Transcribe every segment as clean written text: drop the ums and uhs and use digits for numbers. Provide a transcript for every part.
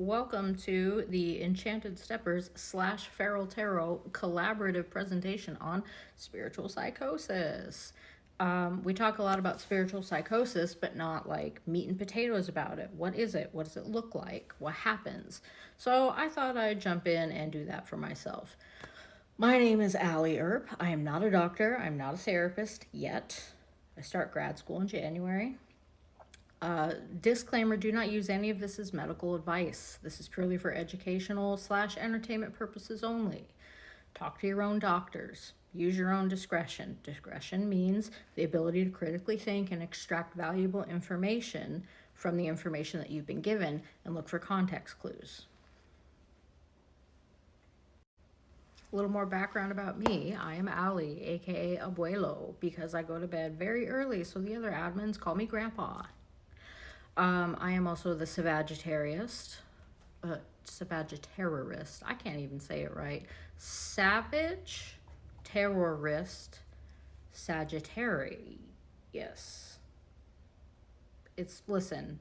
Welcome to the Enchanted Steppers / Feral Tarot collaborative presentation on spiritual psychosis. We talk a lot about spiritual psychosis, but not like meat and potatoes about it. What is it? What does it look like? What happens? So I thought I'd jump in and do that for myself. My name is Allie Earp. I am not a doctor. I'm not a therapist yet. I start grad school in January. Disclaimer, do not use any of this as medical advice. This is purely for educational / entertainment purposes only. Talk to your own doctors. Use your own discretion. Discretion means the ability to critically think and extract valuable information from the information that you've been given and look for context clues. A little more background about me. I am Allie, aka Abuelo, because I go to bed very early, so the other admins call me Grandpa. I am also the Sagittarius. Sagittarius. I can't even say it right. Savage terrorist Sagittarius. Listen,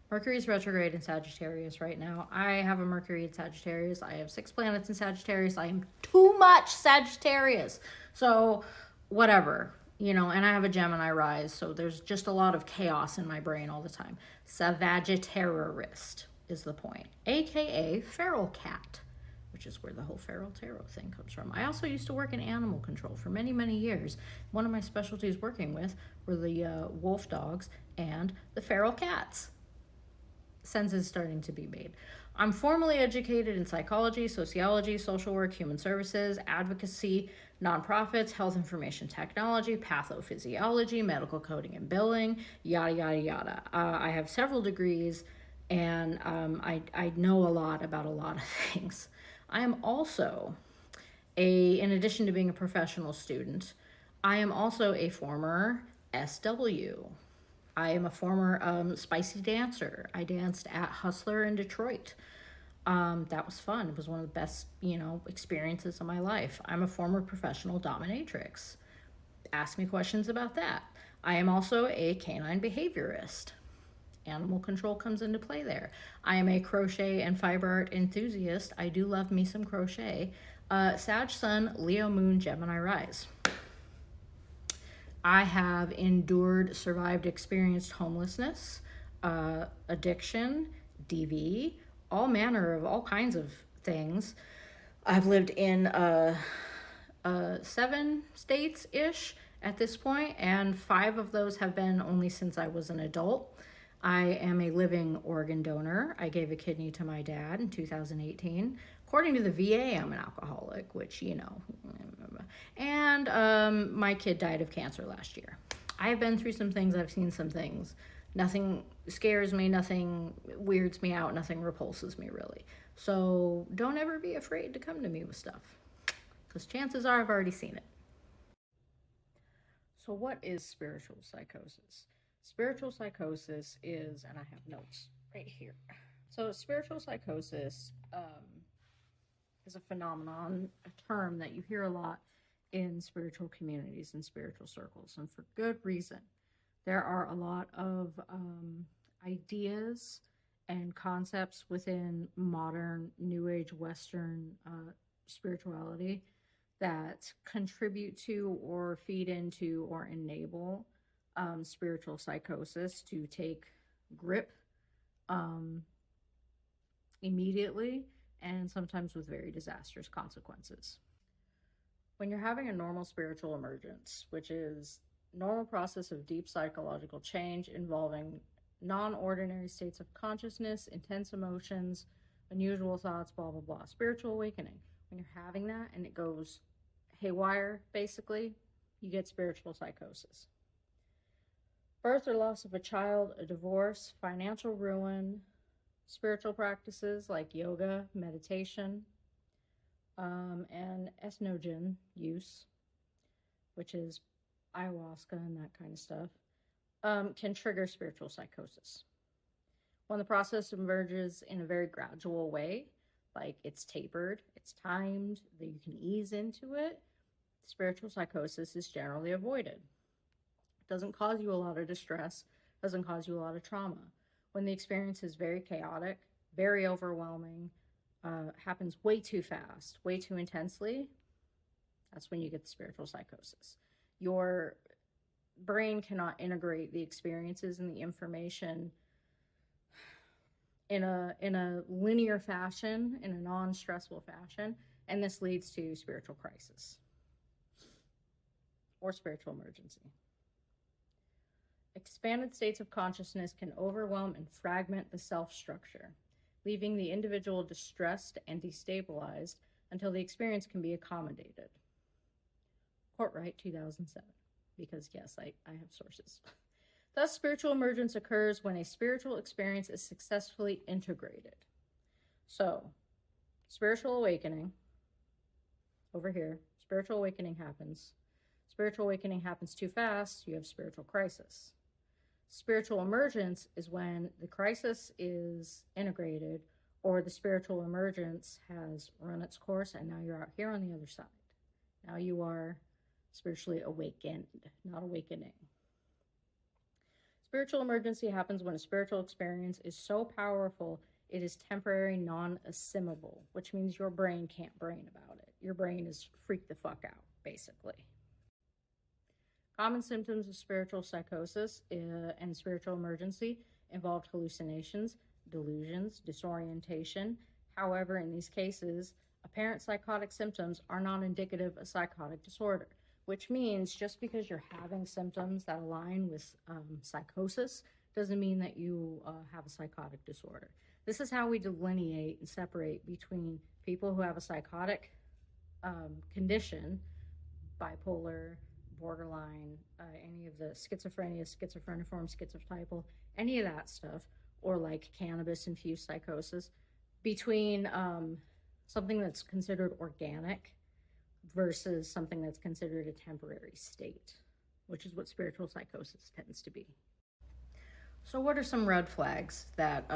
Mercury's retrograde in Sagittarius right now. I have a Mercury in Sagittarius. I have 6 planets in Sagittarius. I am too much Sagittarius. So, whatever. And I have a Gemini rise, so there's just a lot of chaos in my brain all the time. Sagittarius is the point, aka feral cat, which is where the whole feral tarot thing comes from. I also used to work in animal control for many, many years. One of my specialties working with were the wolf dogs and the feral cats. Sense is starting to be made. I'm formally educated in psychology, sociology, social work, human services, advocacy, nonprofits, health information technology, pathophysiology, medical coding and billing, yada, yada, yada. I have several degrees, and I know a lot about a lot of things. I am also, in addition to being a professional student, I am also a former SW. I am a former spicy dancer. I danced at Hustler in Detroit. That was fun. It was one of the best, experiences of my life. I'm a former professional dominatrix. Ask me questions about that. I am also a canine behaviorist. Animal control comes into play there. I am a crochet and fiber art enthusiast. I do love me some crochet. Sag Sun, Leo Moon, Gemini Rise. I have endured, survived, experienced homelessness, addiction, DV, all manner of all kinds of things. I've lived in 7 states-ish at this point, and 5 of those have been only since I was an adult. I am a living organ donor. I gave a kidney to my dad in 2018. According to the VA, I'm an alcoholic, which, And my kid died of cancer last year. I've been through some things. I've seen some things. Nothing scares me. Nothing weirds me out. Nothing repulses me, really. So don't ever be afraid to come to me with stuff, because chances are I've already seen it. So what is spiritual psychosis? Spiritual psychosis is, and I have notes right here. So spiritual psychosis is a phenomenon, a term that you hear a lot in spiritual communities and spiritual circles, and for good reason. There are a lot of ideas and concepts within modern New Age Western spirituality that contribute to or feed into or enable spiritual psychosis to take grip immediately, and sometimes with very disastrous consequences. When you're having a normal spiritual emergence, which is normal process of deep psychological change involving non-ordinary states of consciousness, intense emotions, unusual thoughts, blah, blah, blah, spiritual awakening. When you're having that and it goes haywire, basically, you get spiritual psychosis. Birth or loss of a child, a divorce, financial ruin, spiritual practices like yoga, meditation, and ethnogen use, which is ayahuasca and that kind of stuff, can trigger spiritual psychosis. When the process emerges in a very gradual way, like it's tapered, it's timed, that you can ease into it, spiritual psychosis is generally avoided. It doesn't cause you a lot of distress, doesn't cause you a lot of trauma. When the experience is very chaotic, very overwhelming, happens way too fast, way too intensely, that's when you get the spiritual psychosis. Your brain cannot integrate the experiences and the information in a linear fashion, in a non-stressful fashion, and this leads to spiritual crisis or spiritual emergency. Expanded states of consciousness can overwhelm and fragment the self structure, leaving the individual distressed and destabilized until the experience can be accommodated. Courtwright, 2007. Because yes, I have sources. Thus, spiritual emergence occurs when a spiritual experience is successfully integrated. So, spiritual awakening, over here, spiritual awakening happens. Spiritual awakening happens too fast, you have spiritual crisis. Spiritual emergence is when the crisis is integrated or the spiritual emergence has run its course and now you're out here on the other side. Now you are spiritually awakened, not awakening. Spiritual emergency happens when a spiritual experience is so powerful it is temporary, non-assimilable, which means your brain can't brain about it. Your brain is freaked the fuck out, basically. Common symptoms of spiritual psychosis and spiritual emergency involved hallucinations, delusions, disorientation. However, in these cases, apparent psychotic symptoms are not indicative of psychotic disorder, which means just because you're having symptoms that align with psychosis doesn't mean that you have a psychotic disorder. This is how we delineate and separate between people who have a psychotic condition, bipolar, borderline, any of the schizophrenia, schizophreniform, schizotypal, any of that stuff, or like cannabis-infused psychosis, between something that's considered organic versus something that's considered a temporary state, which is what spiritual psychosis tends to be. So what are some red flags that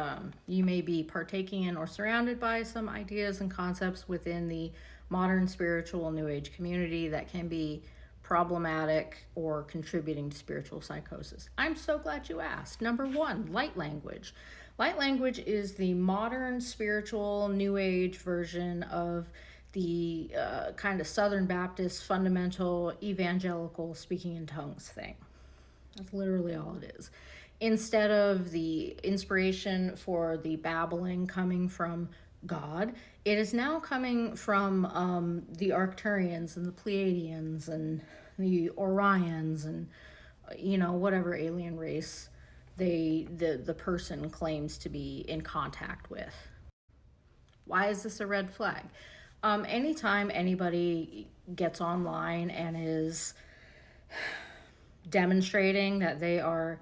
you may be partaking in or surrounded by some ideas and concepts within the modern spiritual New Age community that can be problematic or contributing to spiritual psychosis? I'm so glad you asked. Number one, light language. Light language is the modern spiritual New Age version of the kind of Southern Baptist fundamental evangelical speaking in tongues thing. That's literally all it is. Instead of the inspiration for the babbling coming from God, it is now coming from the Arcturians and the Pleiadians and the Orions and whatever alien race the person claims to be in contact with. Why is this a red flag? Anytime anybody gets online and is demonstrating that they are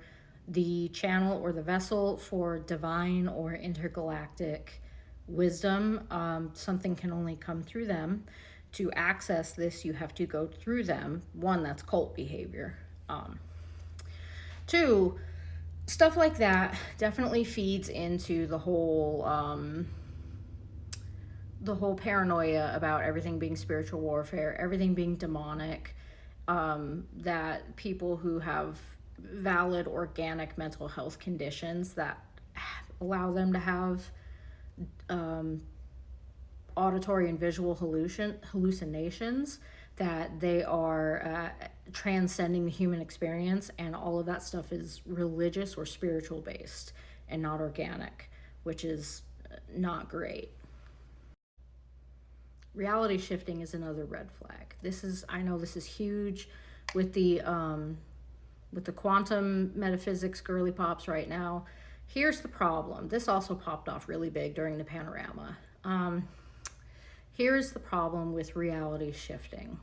the channel or the vessel for divine or intergalactic wisdom, something can only come through them. To access this, you have to go through them. One, that's cult behavior. Two, stuff like that definitely feeds into the whole paranoia about everything being spiritual warfare, everything being demonic, that people who have valid organic mental health conditions that allow them to have auditory and visual hallucinations, that they are transcending the human experience, and all of that stuff is religious or spiritual based and not organic, which is not great. Reality shifting is another red flag. I know this is huge with the quantum metaphysics girly pops right now. Here's the problem. This also popped off really big during the panorama. Here's the problem with reality shifting.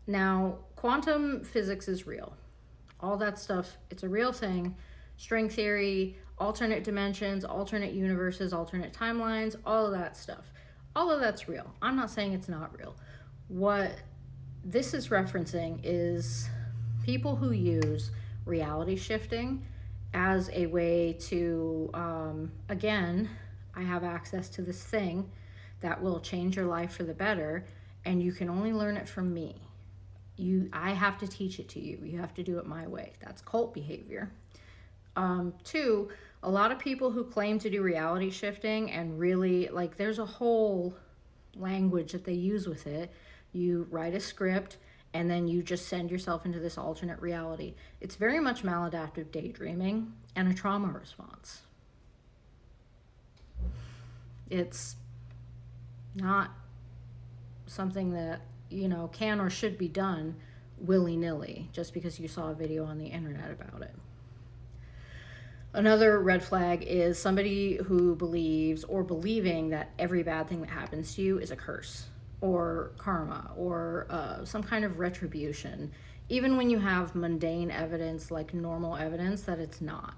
Now, quantum physics is real. All that stuff, it's a real thing. String theory, alternate dimensions, alternate universes, alternate timelines, all of that stuff. All of that's real. I'm not saying it's not real. What this is referencing is people who use reality shifting as a way to, again, I have access to this thing that will change your life for the better, and you can only learn it from me. I have to teach it to you. You have to do it my way. That's cult behavior. Two, a lot of people who claim to do reality shifting and really, like, there's a whole language that they use with it. You write a script and then you just send yourself into this alternate reality. It's very much maladaptive daydreaming and a trauma response. It's not something that, you know, can or should be done willy-nilly just because you saw a video on the internet about it. Another red flag is somebody who believes or believing that every bad thing that happens to you is a curse or karma or some kind of retribution, even when you have mundane evidence, like normal evidence, that it's not.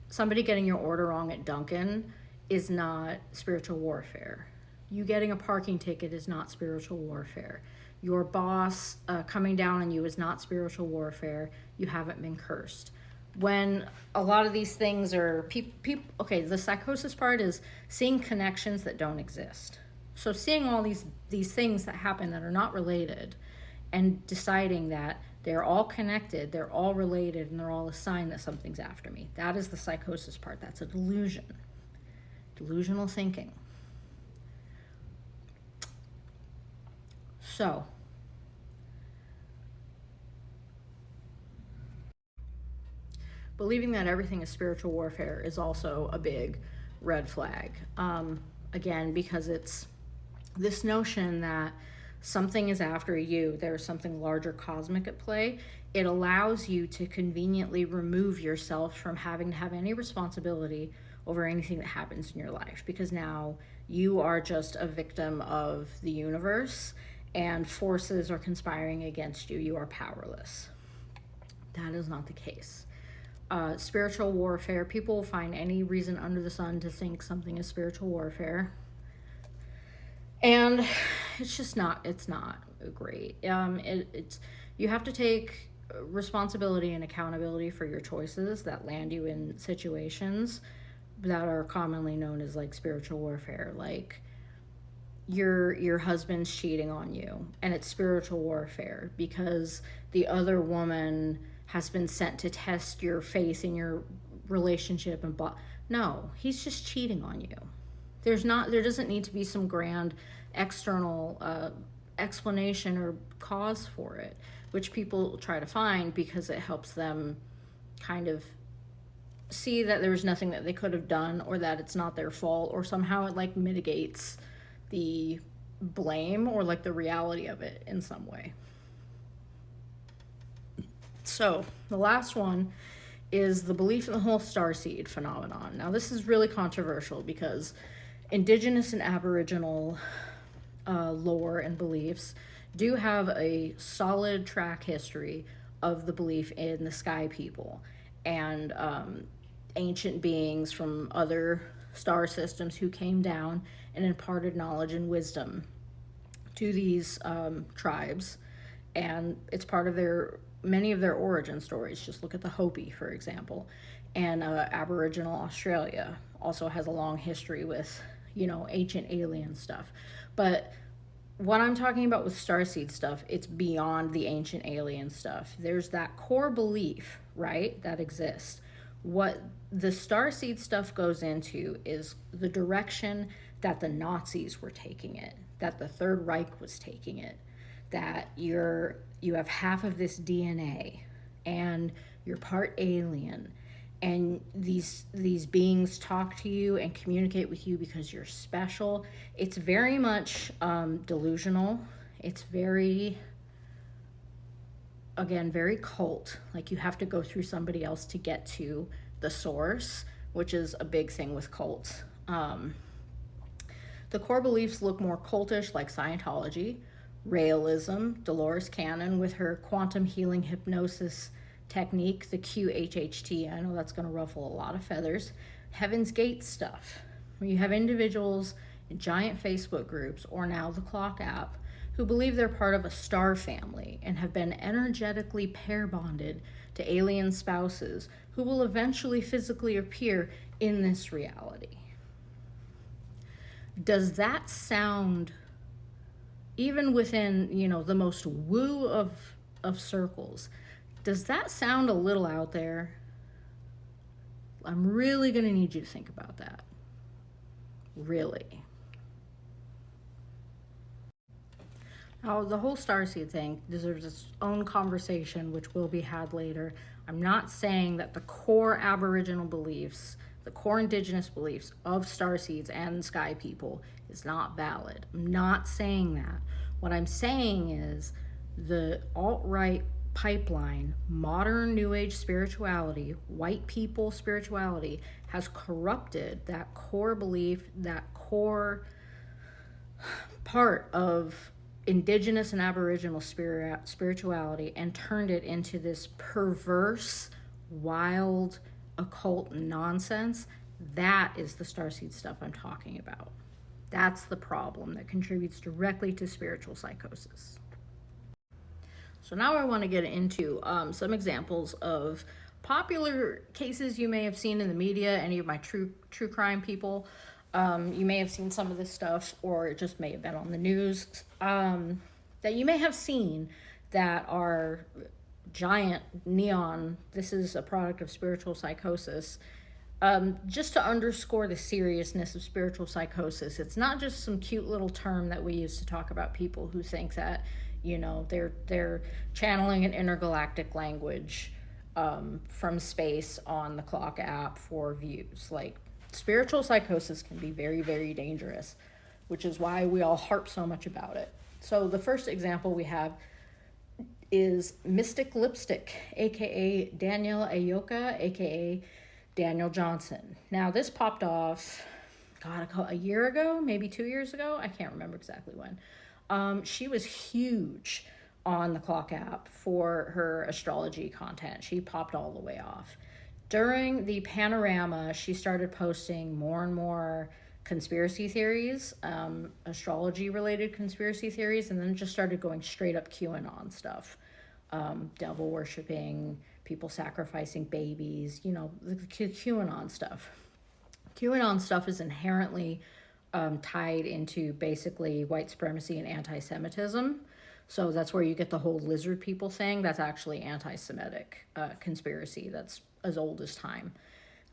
Somebody getting your order wrong at Dunkin' is not spiritual warfare. You getting a parking ticket is not spiritual warfare. Your boss coming down on you is not spiritual warfare. You haven't been cursed. When a lot of these things are people, okay, the psychosis part is seeing connections that don't exist. So seeing all these things that happen that are not related and deciding that they're all connected, they're all related, and they're all a sign that something's after me. That is the psychosis part. That's a delusion. Delusional thinking. So, believing that everything is spiritual warfare is also a big red flag. Again, because it's this notion that something is after you, there's something larger cosmic at play. It allows you to conveniently remove yourself from having to have any responsibility over anything that happens in your life, because now you are just a victim of the universe and forces are conspiring against you. You are powerless. That is not the case. Spiritual warfare, people will find any reason under the sun to think something is spiritual warfare. And it's just not, it's not great. You have to take responsibility and accountability for your choices that land you in situations that are commonly known as like spiritual warfare. Like your husband's cheating on you, and it's spiritual warfare because the other woman has been sent to test your faith in your relationship and blah. No, he's just cheating on you. There doesn't need to be some grand external explanation or cause for it, which people try to find because it helps them kind of see that there's nothing that they could have done or that it's not their fault, or somehow it like mitigates the blame or like the reality of it in some way. So the last one is the belief in the whole starseed phenomenon. Now this is really controversial because Indigenous and Aboriginal lore and beliefs do have a solid track history of the belief in the sky people and ancient beings from other star systems who came down and imparted knowledge and wisdom to these tribes. And it's part of many of their origin stories. Just look at the Hopi, for example. And Aboriginal Australia also has a long history with, you know, ancient alien stuff. But what I'm talking about with starseed stuff, it's beyond the ancient alien stuff. There's that core belief, right, that exists. What the starseed stuff goes into is the direction that the Nazis were taking it, that the Third Reich was taking it, that you have half of this DNA and you're part alien, and these beings talk to you and communicate with you because you're special. It's very much delusional. It's very, again, very cult. Like you have to go through somebody else to get to the source, which is a big thing with cults. The core beliefs look more cultish, like Scientology, Realism, Dolores Cannon with her quantum healing hypnosis technique, the QHHT. I know that's going to ruffle a lot of feathers. Heaven's Gate stuff, where you have individuals in giant Facebook groups, or now the Clock app, who believe they're part of a star family and have been energetically pair bonded to alien spouses who will eventually physically appear in this reality. Does that sound, even within, you know, the most woo of circles, Does that sound a little out there? I'm really going to need you to think about that. Really. Now, the whole starseed thing deserves its own conversation, which will be had later. I'm not saying that the core Aboriginal beliefs, the core indigenous beliefs of starseeds and sky people is not valid. I'm not saying that. What I'm saying is the alt-right pipeline, modern New Age spirituality, white people spirituality, has corrupted that core belief, that core part of indigenous and Aboriginal spirituality, and turned it into this perverse, wild, occult nonsense. That is the starseed stuff I'm talking about. That's the problem that contributes directly to spiritual psychosis. So now I want to get into some examples of popular cases you may have seen in the media, any of my true crime people. You may have seen some of this stuff, or it just may have been on the news, that you may have seen that are giant neon. This is a product of spiritual psychosis. Just to underscore the seriousness of spiritual psychosis, it's not just some cute little term that we use to talk about people who think that, you know, they're channeling an intergalactic language from space on the Clock app for views. Like, spiritual psychosis can be very, very dangerous, which is why we all harp so much about it. So the first example we have is Mystic Lipstick, aka Daniel Ayoka, aka Daniel Johnson. Now, this popped off, God, a year ago, maybe 2 years ago. I can't remember exactly when. She was huge on the Clock app for her astrology content. She popped all the way off. During the panorama, she started posting more and more conspiracy theories, astrology-related conspiracy theories, and then just started going straight up QAnon stuff. Devil worshipping, people sacrificing babies, you know, the QAnon stuff. QAnon stuff is inherently tied into basically white supremacy and anti-Semitism. So that's where you get the whole lizard people thing. That's actually anti-Semitic conspiracy that's as old as time.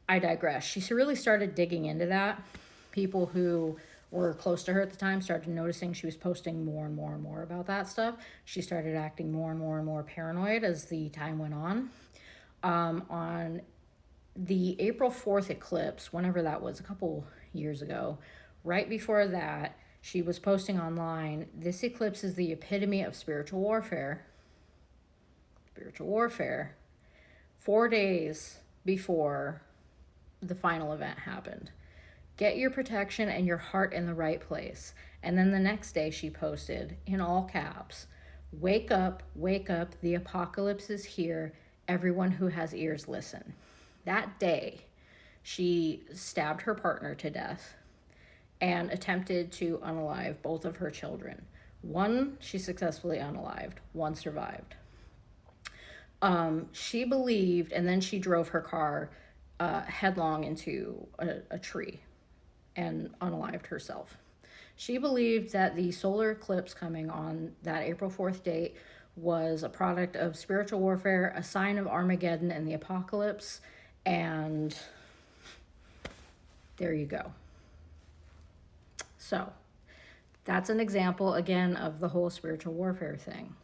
I digress. She really started digging into that. People who were close to her at the time started noticing she was posting more and more and more about that stuff. She started acting more and more and more paranoid as the time went on. On the April 4th eclipse, whenever that was, a couple years ago, right before that, she was posting online, "This eclipse is the epitome of spiritual warfare." Spiritual warfare. 4 days before the final event happened. Get your protection and your heart in the right place. And then the next day she posted, in all caps, wake up, the apocalypse is here. Everyone who has ears, listen." That day, she stabbed her partner to death and attempted to unalive both of her children. One, she successfully unalived. One survived. She believed, and then she drove her car headlong into a tree and unalived herself. She believed that the solar eclipse coming on that April 4th date was a product of spiritual warfare, a sign of Armageddon and the apocalypse, and there you go. So that's an example, again, of the whole spiritual warfare thing.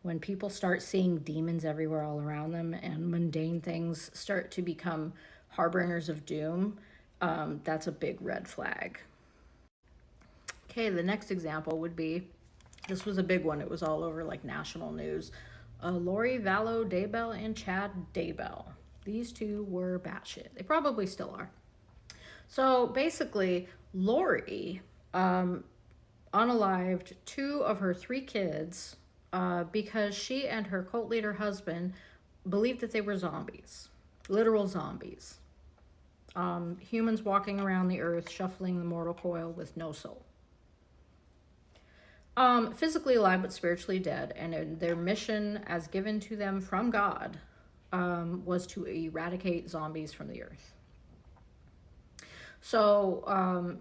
When people start seeing demons everywhere all around them and mundane things start to become harbingers of doom, that's a big red flag. Okay, the next example would be, this was a big one. It was all over like national news. Lori Vallow Daybell and Chad Daybell. These two were batshit. They probably still are. So basically, Lori unalived 2 of her 3 kids because she and her cult leader husband believed that they were zombies, literal zombies. Humans walking around the earth, shuffling the mortal coil with no soul. Physically alive but spiritually dead, and their mission as given to them from God was to eradicate zombies from the earth. So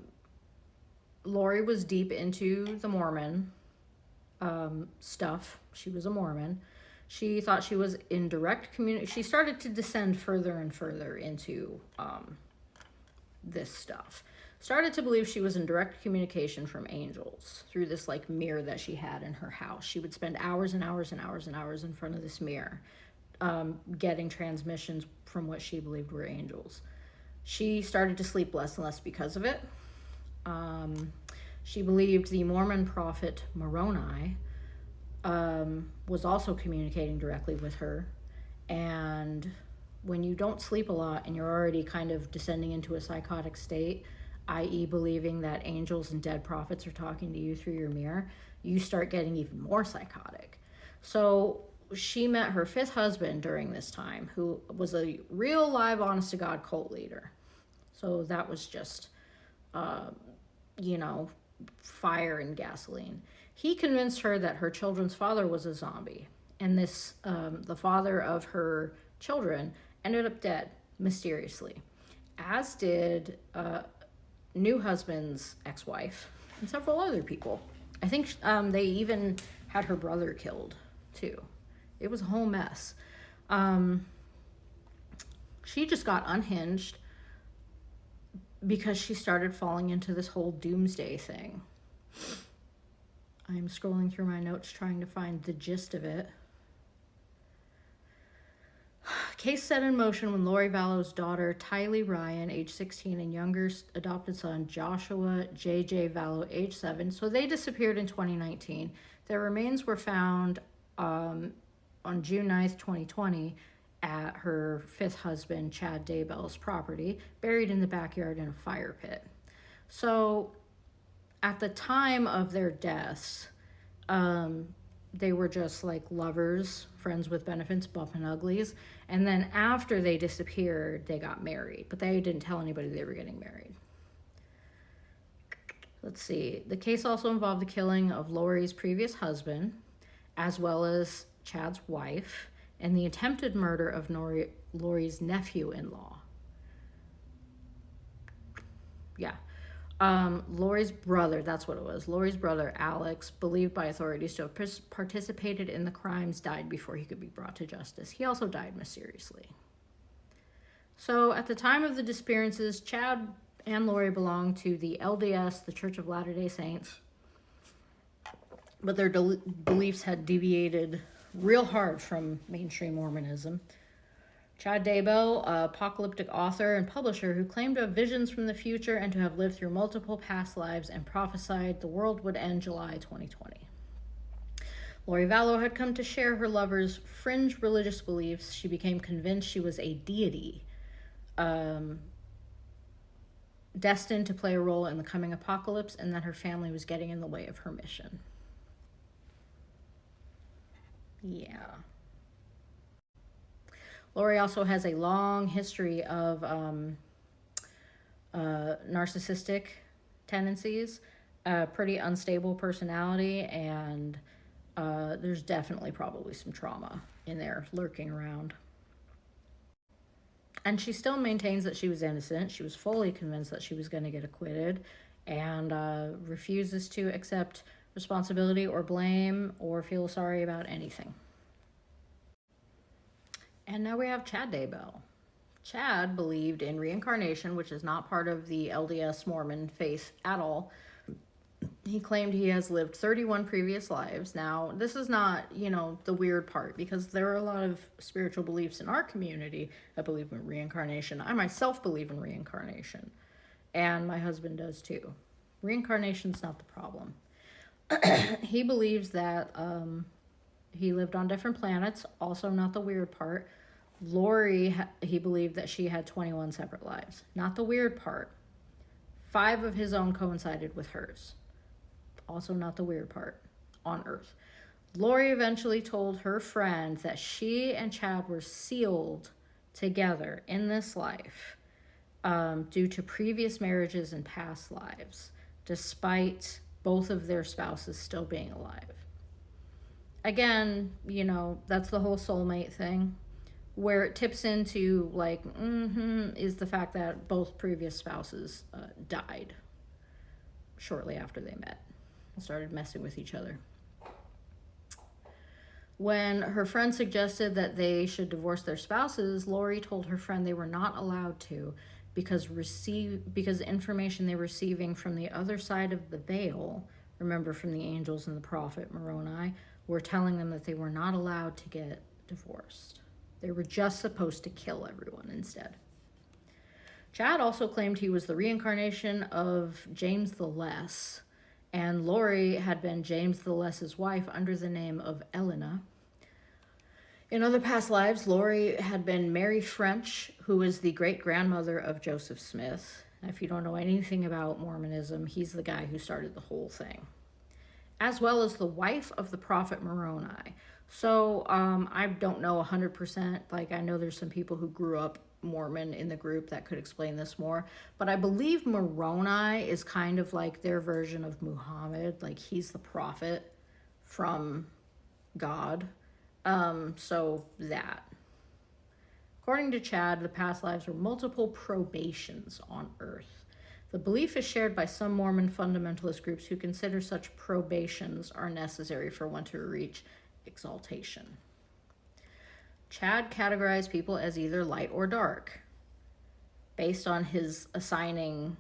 Lori was deep into the Mormon stuff. She was a Mormon. She thought she was in direct communication. She started to descend further and further into this stuff. Started to believe she was in direct communication from angels through this like mirror that she had in her house. She would spend hours and hours and hours and hours in front of this mirror, getting transmissions from what she believed were angels. She started to sleep less and less because of it. She believed the Mormon prophet Moroni was also communicating directly with her. And when you don't sleep a lot and you're already kind of descending into a psychotic state, i.e. believing that angels and dead prophets are talking to you through your mirror, you start getting even more psychotic. So she met her 5th husband during this time, who was a real live, honest-to-God cult leader. So that was just, fire and gasoline. He convinced her that her children's father was a zombie. And this, the father of her children ended up dead, mysteriously. As did new husband's ex-wife and several other people. I think they even had her brother killed, too. It was a whole mess. She just got unhinged because she started falling into this whole doomsday thing. I'm scrolling through my notes trying to find the gist of it. Case set in motion when Lori Vallow's daughter, Tylee Ryan, age 16, and younger adopted son, Joshua J.J. Vallow, age 7. So they disappeared in 2019. Their remains were found on June 9th, 2020, at her 5th husband, Chad Daybell's property, buried in the backyard in a fire pit. So at the time of their deaths, they were just like lovers, friends with benefits, bumping uglies. And then after they disappeared, they got married. But they didn't tell anybody they were getting married. Let's see. The case also involved the killing of Lori's previous husband, as well as Chad's wife, and the attempted murder of Lori's nephew-in-law. Yeah. Lori's brother, that's what it was. Lori's brother, Alex, believed by authorities to have participated in the crimes, died before he could be brought to justice. He also died mysteriously. So at the time of the disappearances, Chad and Lori belonged to the LDS, the Church of Latter-day Saints, but their beliefs had deviated real hard from mainstream Mormonism. Chad Daybell, an apocalyptic author and publisher who claimed to have visions from the future and to have lived through multiple past lives and prophesied the world would end July 2020. Lori Vallow had come to share her lover's fringe religious beliefs. She became convinced she was a deity, destined to play a role in the coming apocalypse, and that her family was getting in the way of her mission. Yeah. Lori also has a long history of narcissistic tendencies, a pretty unstable personality, and there's definitely probably some trauma in there lurking around. And she still maintains that she was innocent. She was fully convinced that she was going to get acquitted, and refuses to accept responsibility or blame or feel sorry about anything. And now we have Chad Daybell. Chad believed in reincarnation, which is not part of the LDS Mormon faith at all. He claimed he has lived 31 previous lives. Now, this is not, the weird part, because there are a lot of spiritual beliefs in our community that believe in reincarnation. I myself believe in reincarnation, and my husband does too. Reincarnation's not the problem. He believes that he lived on different planets, also not the weird part. Lori, he believed that she had 21 separate lives. Not the weird part. 5 of his own coincided with hers. Also not the weird part. On Earth. Lori eventually told her friend that she and Chad were sealed together in this life due to previous marriages and past lives, despite both of their spouses still being alive. Again, that's the whole soulmate thing. Where it tips into, is the fact that both previous spouses died shortly after they met and started messing with each other. When her friend suggested that they should divorce their spouses, Lori told her friend they were not allowed to because the information they were receiving from the other side of the veil, remember from the angels and the prophet Moroni, were telling them that they were not allowed to get divorced. They were just supposed to kill everyone instead. Chad also claimed he was the reincarnation of James the Less, and Lori had been James the Less's wife under the name of Elena. In other past lives, Lori had been Mary French, who was the great-grandmother of Joseph Smith. Now, if you don't know anything about Mormonism, he's the guy who started the whole thing. As well as the wife of the prophet Moroni. So I don't know 100%. Like, I know there's some people who grew up Mormon in the group that could explain this more. But I believe Moroni is kind of like their version of Muhammad. Like, he's the prophet from God. So that. According to Chad, the past lives were multiple probations on Earth. The belief is shared by some Mormon fundamentalist groups who consider such probations are necessary for one to reach exaltation. Chad categorized people as either light or dark, based on his assigning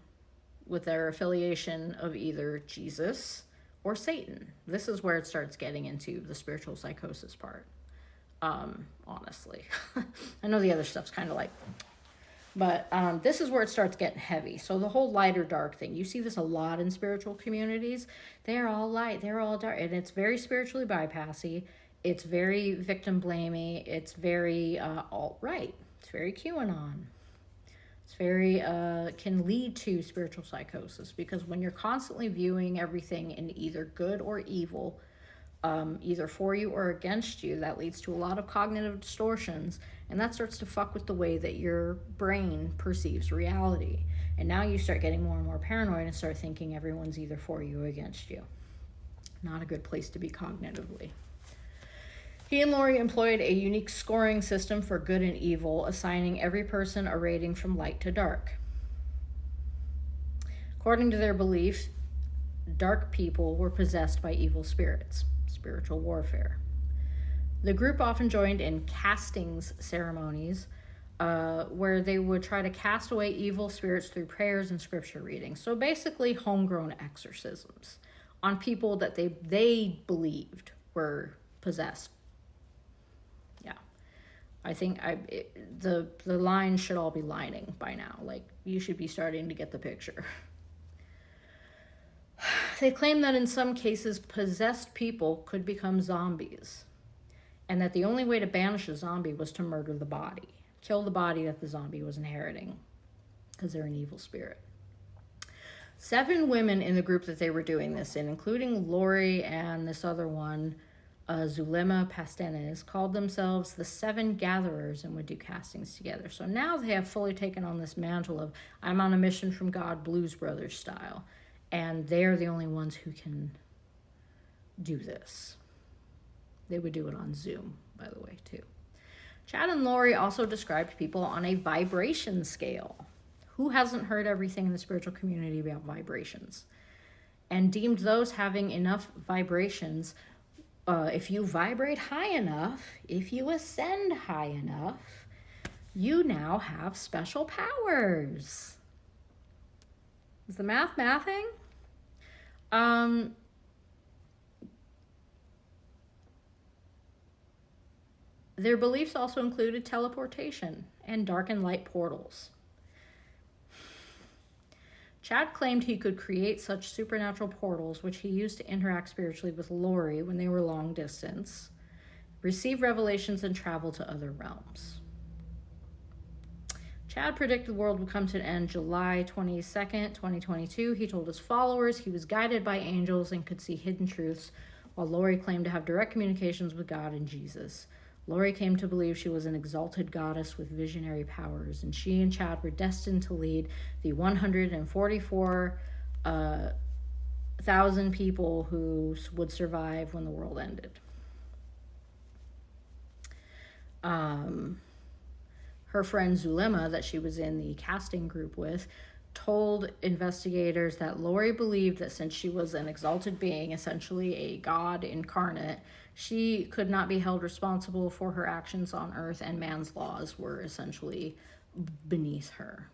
with their affiliation of either Jesus or Satan. This is where it starts getting into the spiritual psychosis part. Honestly. I know the other stuff's kind of like, but this is where it starts getting heavy. So the whole light or dark thing, you see this a lot in spiritual communities. They're all light, they're all dark, and it's very spiritually bypassy. It's very victim blamey. It's very alt-right. It's very QAnon. It's very, can lead to spiritual psychosis, because when you're constantly viewing everything in either good or evil, either for you or against you, that leads to a lot of cognitive distortions, and that starts to fuck with the way that your brain perceives reality. And now you start getting more and more paranoid and start thinking everyone's either for you or against you. Not a good place to be cognitively. He and Lori employed a unique scoring system for good and evil, assigning every person a rating from light to dark. According to their belief, dark people were possessed by evil spirits, spiritual warfare. The group often joined in castings ceremonies, where they would try to cast away evil spirits through prayers and scripture readings. So basically homegrown exorcisms on people that they believed were possessed. Yeah. I think the lines should all be lining by now. Like, you should be starting to get the picture. They claim that in some cases, possessed people could become zombies, and that the only way to banish a zombie was to murder the body, kill the body that the zombie was inheriting, because they're an evil spirit. 7 women in the group that they were doing this in, including Lori and this other one, Zulema Pastenes, called themselves the 7 Gatherers and would do castings together. So now they have fully taken on this mantle of, I'm on a mission from God, Blues Brothers style. And they're the only ones who can do this. They would do it on Zoom, by the way, too. Chad and Lori also described people on a vibration scale. Who hasn't heard everything in the spiritual community about vibrations? And deemed those having enough vibrations, if you vibrate high enough, if you ascend high enough, you now have special powers. Is the math mathing? Their beliefs also included teleportation and dark and light portals. Chad claimed he could create such supernatural portals, which he used to interact spiritually with Lori when they were long distance, receive revelations, and travel to other realms. Chad predicted the world would come to an end July 22nd, 2022. He told his followers he was guided by angels and could see hidden truths, while Lori claimed to have direct communications with God and Jesus. Lori came to believe she was an exalted goddess with visionary powers, and she and Chad were destined to lead the 144,000 people who would survive when the world ended. Her friend Zulema, that she was in the casting group with, told investigators that Lori believed that since she was an exalted being, essentially a god incarnate, She could not be held responsible for her actions on earth, and man's laws were essentially beneath her.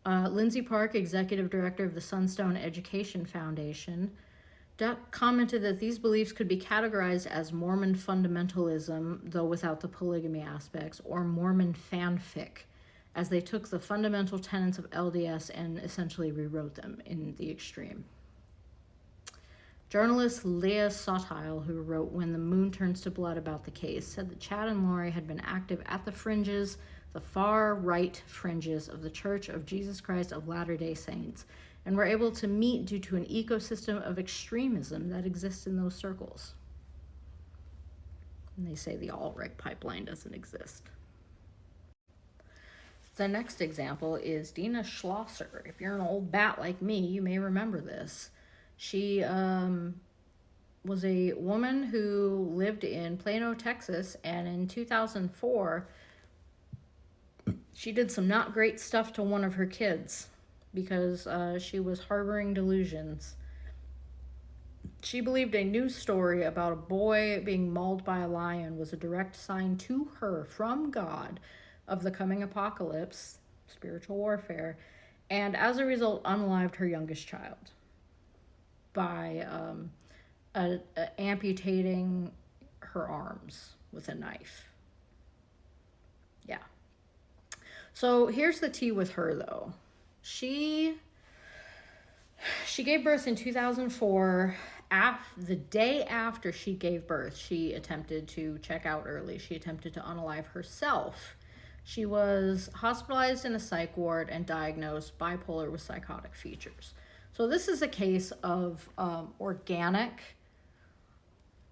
Lindsay Park, executive director of the Sunstone Education Foundation, commented that these beliefs could be categorized as Mormon fundamentalism, though without the polygamy aspects, or Mormon fanfic, as they took the fundamental tenets of LDS and essentially rewrote them in the extreme. Journalist Leah Sotile, who wrote When the Moon Turns to Blood about the case, said that Chad and Lori had been active at the fringes, the far-right fringes of the Church of Jesus Christ of Latter-day Saints, and were able to meet due to an ecosystem of extremism that exists in those circles. And they say the alt-right pipeline doesn't exist. The next example is Dina Schlosser. If you're an old bat like me, you may remember this. She was a woman who lived in Plano, Texas, and in 2004, she did some not great stuff to one of her kids because she was harboring delusions. She believed a news story about a boy being mauled by a lion was a direct sign to her from God of the coming apocalypse, spiritual warfare, and as a result unalived her youngest child by amputating her arms with a knife. Yeah. So here's the tea with her, though. She gave birth in 2004. The day after she gave birth, she attempted to check out early. She attempted to unalive herself. She was hospitalized in a psych ward and diagnosed bipolar with psychotic features. So this is a case of organic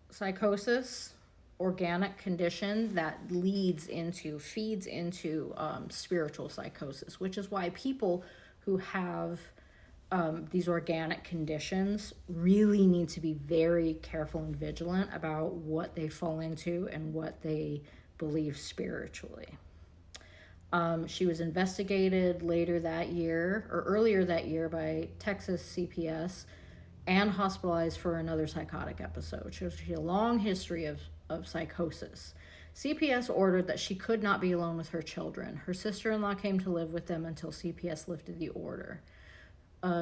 psychosis, organic condition that feeds into spiritual psychosis, which is why people who have these organic conditions really need to be very careful and vigilant about what they fall into and what they believe spiritually. She was investigated earlier that year by Texas CPS and hospitalized for another psychotic episode. She had a long history of psychosis. CPS ordered that she could not be alone with her children. Her sister-in-law came to live with them until CPS lifted the order.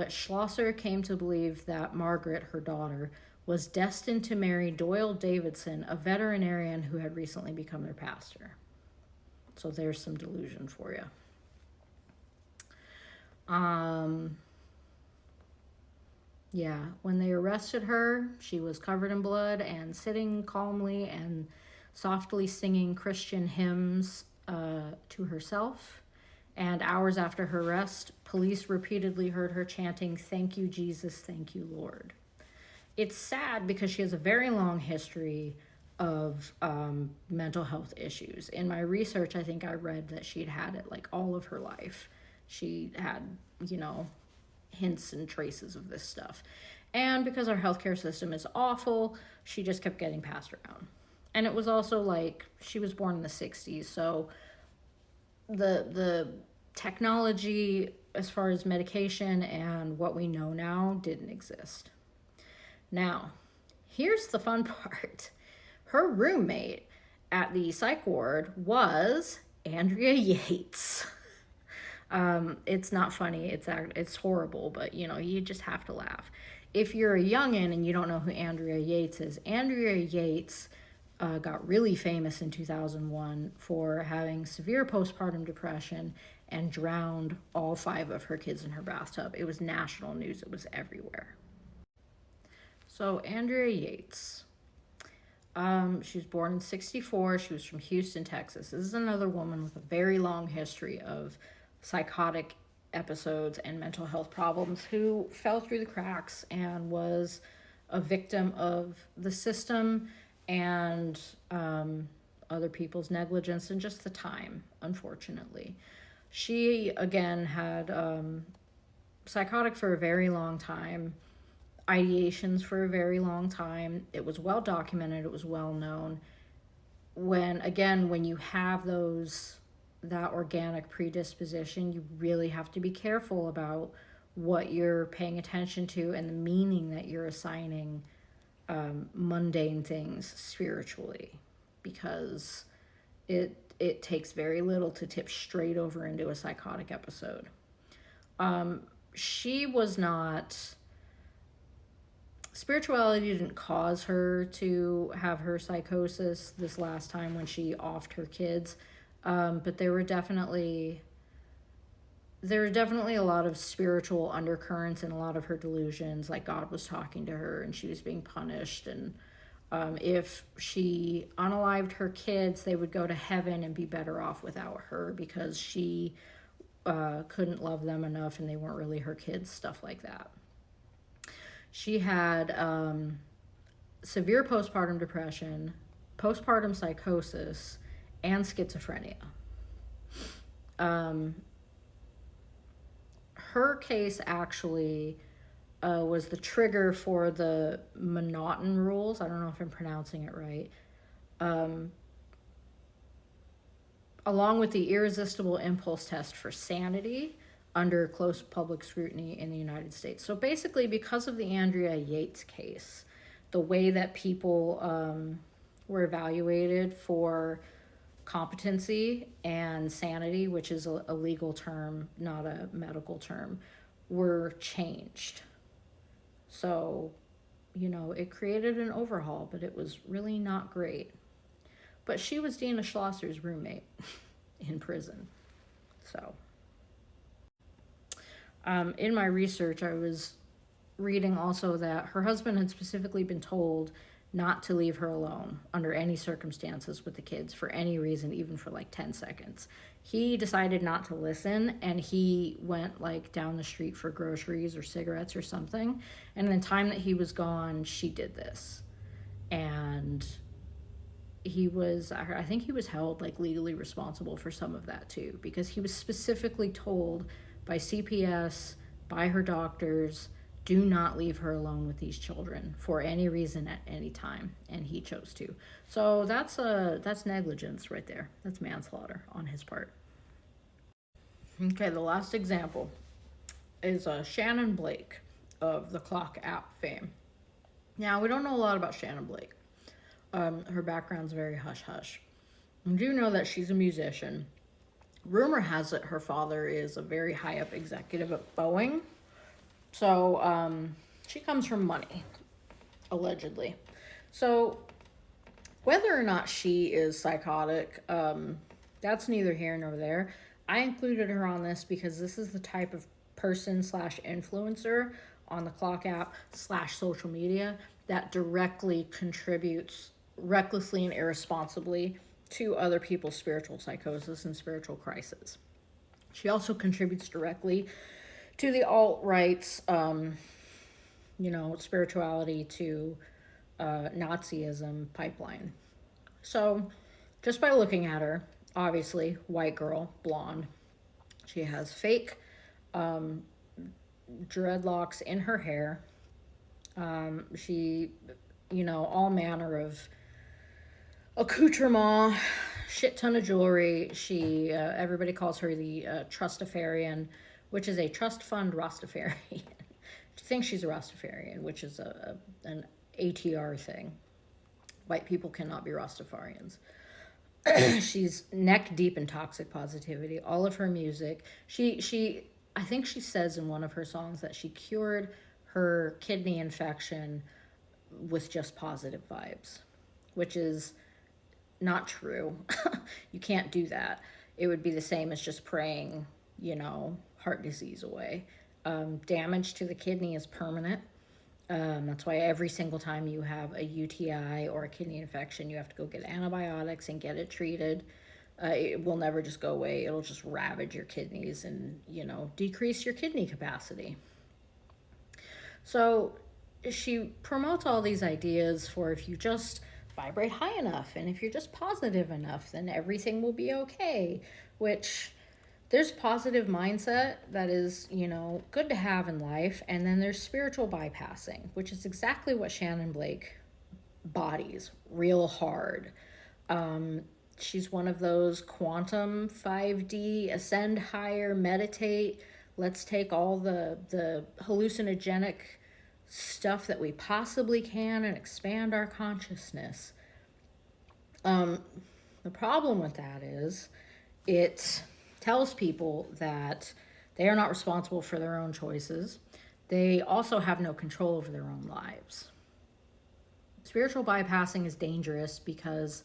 Schlosser came to believe that Margaret, her daughter, was destined to marry Doyle Davidson, a veterinarian who had recently become their pastor. So there's some delusion for you. Yeah, when they arrested her, she was covered in blood and sitting calmly and softly singing Christian hymns to herself. And hours after her arrest, police repeatedly heard her chanting, "Thank you, Jesus, thank you, Lord." It's sad because she has a very long history of mental health issues. In my research, I think I read that she'd had it like all of her life. She had, hints and traces of this stuff. And because our healthcare system is awful, she just kept getting passed around. And it was also like, she was born in the 60s, so the technology as far as medication and what we know now didn't exist. Now, here's the fun part. Her roommate at the psych ward was Andrea Yates. It's not funny. It's horrible, but you just have to laugh. If you're a youngin' and you don't know who Andrea Yates is, Andrea Yates got really famous in 2001 for having severe postpartum depression and drowned all 5 of her kids in her bathtub. It was national news. It was everywhere. So Andrea Yates. She was born in 1964. She was from Houston, Texas. This is another woman with a very long history of psychotic episodes and mental health problems who fell through the cracks and was a victim of the system and other people's negligence and just the time, unfortunately. She, again, had psychotic for a very long time, ideations for a very long time. It was well documented. It was well known. When you have that organic predisposition, you really have to be careful about what you're paying attention to and the meaning that you're assigning mundane things spiritually, because it takes very little to tip straight over into a psychotic episode. She was not, spirituality didn't cause her to have her psychosis this last time when she offed her kids, but there were definitely a lot of spiritual undercurrents in a lot of her delusions, like God was talking to her and she was being punished, and if she unalived her kids, they would go to heaven and be better off without her because she couldn't love them enough and they weren't really her kids, stuff like that. She had severe postpartum depression, postpartum psychosis, and schizophrenia. Her case actually was the trigger for the Monotone rules. I don't know if I'm pronouncing it right. Along with the irresistible impulse test for sanity under close public scrutiny in the United States. So basically, because of the Andrea Yates case, the way that people were evaluated for competency and sanity, which is a legal term, not a medical term, were changed. So, it created an overhaul, but it was really not great. But she was Dina Schlosser's roommate in prison. So, in my research, I was reading also that her husband had specifically been told not to leave her alone under any circumstances with the kids for any reason, even for like 10 seconds. He decided not to listen, and he went like down the street for groceries or cigarettes or something. And in the time that he was gone, she did this. And I think he was held like legally responsible for some of that too, because he was specifically told by CPS, by her doctors, do not leave her alone with these children for any reason at any time, and he chose to. So that's negligence right there. That's manslaughter on his part. Okay, the last example is Shannon Blake of the Clock app fame. Now, we don't know a lot about Shannon Blake. Her background's very hush-hush. We do know that she's a musician. Rumor has it her father is a very high-up executive at Boeing. So she comes from money, allegedly. So whether or not she is psychotic, that's neither here nor there. I included her on this because this is the type of person / influencer on the Clock app / social media that directly contributes recklessly and irresponsibly to other people's spiritual psychosis and spiritual crisis. She also contributes directly to the alt-right's, spirituality to Nazism pipeline. So just by looking at her, obviously, white girl, blonde. She has fake dreadlocks in her hair. She, all manner of accoutrement, shit ton of jewelry. She, everybody calls her the Trustafarian, which is a trust fund Rastafarian. She thinks she's a Rastafarian, which is an ATR thing. White people cannot be Rastafarians. She's neck deep in toxic positivity. All of her music. I think she says in one of her songs that she cured her kidney infection with just positive vibes, which is not true. You can't do that. It would be the same as just praying, heart disease away. Damage to the kidney is permanent. That's why every single time you have a UTI or a kidney infection, you have to go get antibiotics and get it treated. It will never just go away. It'll just ravage your kidneys and, decrease your kidney capacity. So she promotes all these ideas for if you just vibrate high enough and if you're just positive enough, then everything will be okay, which there's positive mindset that is, good to have in life. And then there's spiritual bypassing, which is exactly what Shannon Blake bodies real hard. She's one of those quantum 5D, ascend higher, meditate. Let's take all the hallucinogenic stuff that we possibly can and expand our consciousness. The problem with that is it tells people that they are not responsible for their own choices. They also have no control over their own lives. Spiritual bypassing is dangerous because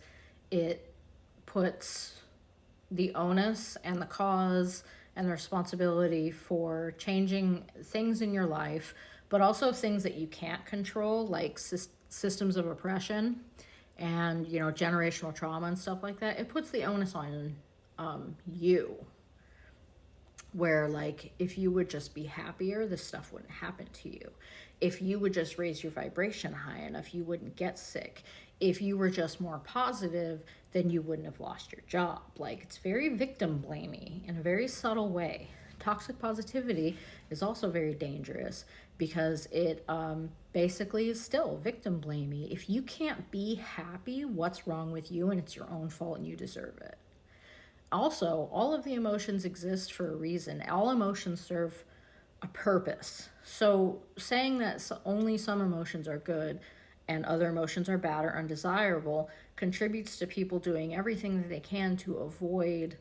it puts the onus and the cause and the responsibility for changing things in your life, but also things that you can't control, like systems of oppression and, you know, generational trauma and stuff like that. It puts the onus on you, where, like, if you would just be happier, this stuff wouldn't happen to you. If you would just raise your vibration high enough, you wouldn't get sick. If you were just more positive, then you wouldn't have lost your job. Like, it's very victim blamey in a very subtle way. Toxic positivity is also very dangerous because it basically is still victim blamey. If you can't be happy, what's wrong with you? And it's your own fault and you deserve it. Also, all of the emotions exist for a reason. All emotions serve a purpose. So saying that only some emotions are good and other emotions are bad or undesirable contributes to people doing everything that they can to avoid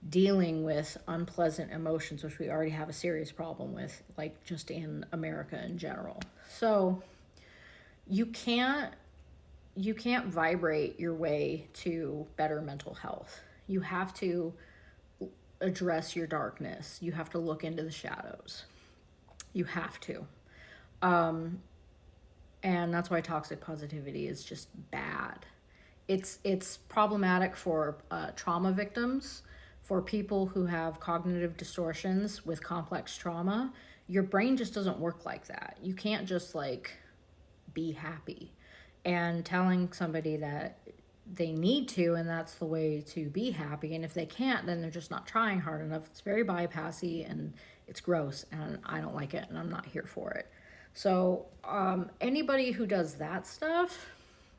dealing with unpleasant emotions, which we already have a serious problem with, like just in America in general. So you can't vibrate your way to better mental health. You have to address your darkness. You have to look into the shadows. You have to. And that's why toxic positivity is just bad. It's problematic for trauma victims, for people who have cognitive distortions with complex trauma. Your brain just doesn't work like that. You can't just like be happy. And telling somebody that they need to, and that's the way to be happy, and if they can't, then they're just not trying hard enough. It's very bypassy and it's gross, and I don't like it, and I'm not here for it. So anybody who does that stuff,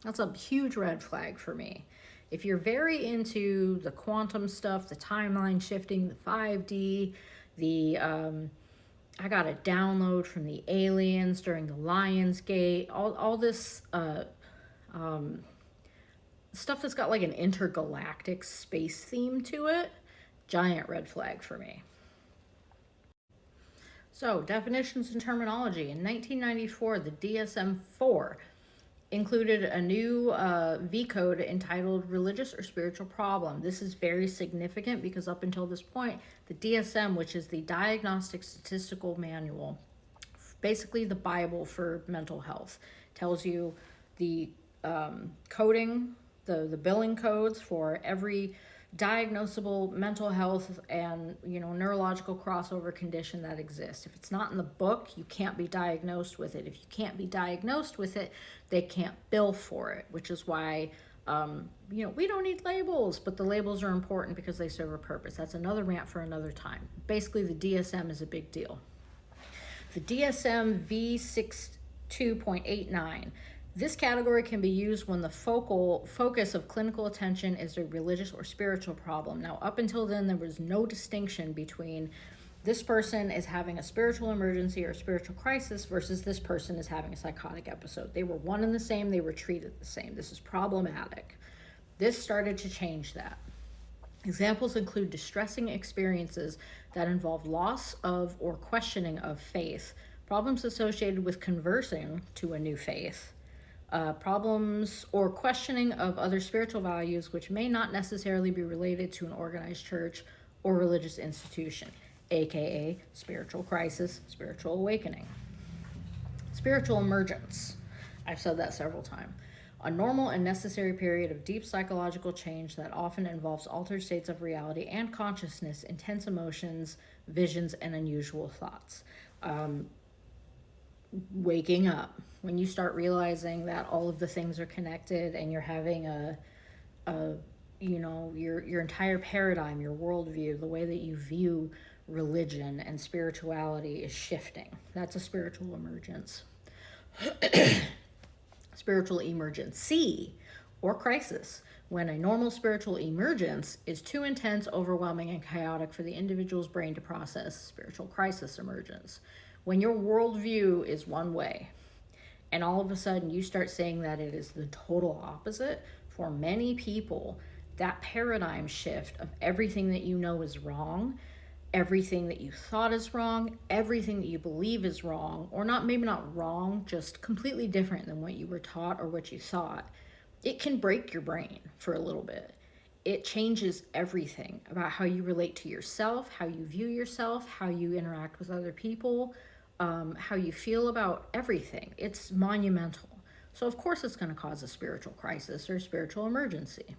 that's a huge red flag for me. If you're very into the quantum stuff, the timeline shifting, the 5D, the I got a download from the aliens during the Lions Gate, all this stuff that's got like an intergalactic space theme to it, giant red flag for me. So, definitions and terminology. In 1994, the DSM-4 included a new V code entitled Religious or Spiritual Problem. This is very significant because up until this point, the DSM, which is the Diagnostic Statistical Manual, basically the Bible for mental health, tells you the coding, the billing codes for every diagnosable mental health and, you know, neurological crossover condition that exists. If it's not in the book, you can't be diagnosed with it. If you can't be diagnosed with it, they can't bill for it, which is why you know, we don't need labels, but the labels are important because they serve a purpose. That's another rant for another time. Basically, the DSM is a big deal. The DSM V62.89. This category can be used when the focus of clinical attention is a religious or spiritual problem. Now, up until then, there was no distinction between this person is having a spiritual emergency or spiritual crisis versus this person is having a psychotic episode. They were one and the same. They were treated the same. This is problematic. This started to change that. Examples include distressing experiences that involve loss of or questioning of faith, problems associated with converting to a new faith, problems or questioning of other spiritual values which may not necessarily be related to an organized church or religious institution, aka spiritual crisis, spiritual awakening. Spiritual emergence. I've said that several times. A normal and necessary period of deep psychological change that often involves altered states of reality and consciousness, intense emotions, visions, and unusual thoughts. Waking up. When you start realizing that all of the things are connected and you're having you know, your entire paradigm, your worldview, the way that you view religion and spirituality is shifting. That's a spiritual emergence. Spiritual emergency or crisis. When a normal spiritual emergence is too intense, overwhelming, and chaotic for the individual's brain to process. Spiritual crisis emergence. When your worldview is one way And all of a sudden you start saying that it is the total opposite. For many people, that paradigm shift of everything that you know is wrong, everything that you thought is wrong, everything that you believe is wrong, or not, maybe not wrong, just completely different than what you were taught or what you thought, it can break your brain for a little bit. It changes everything about how you relate to yourself, how you view yourself, how you interact with other people, how you feel about everything. It's monumental. So, of course, it's going to cause a spiritual crisis or a spiritual emergency.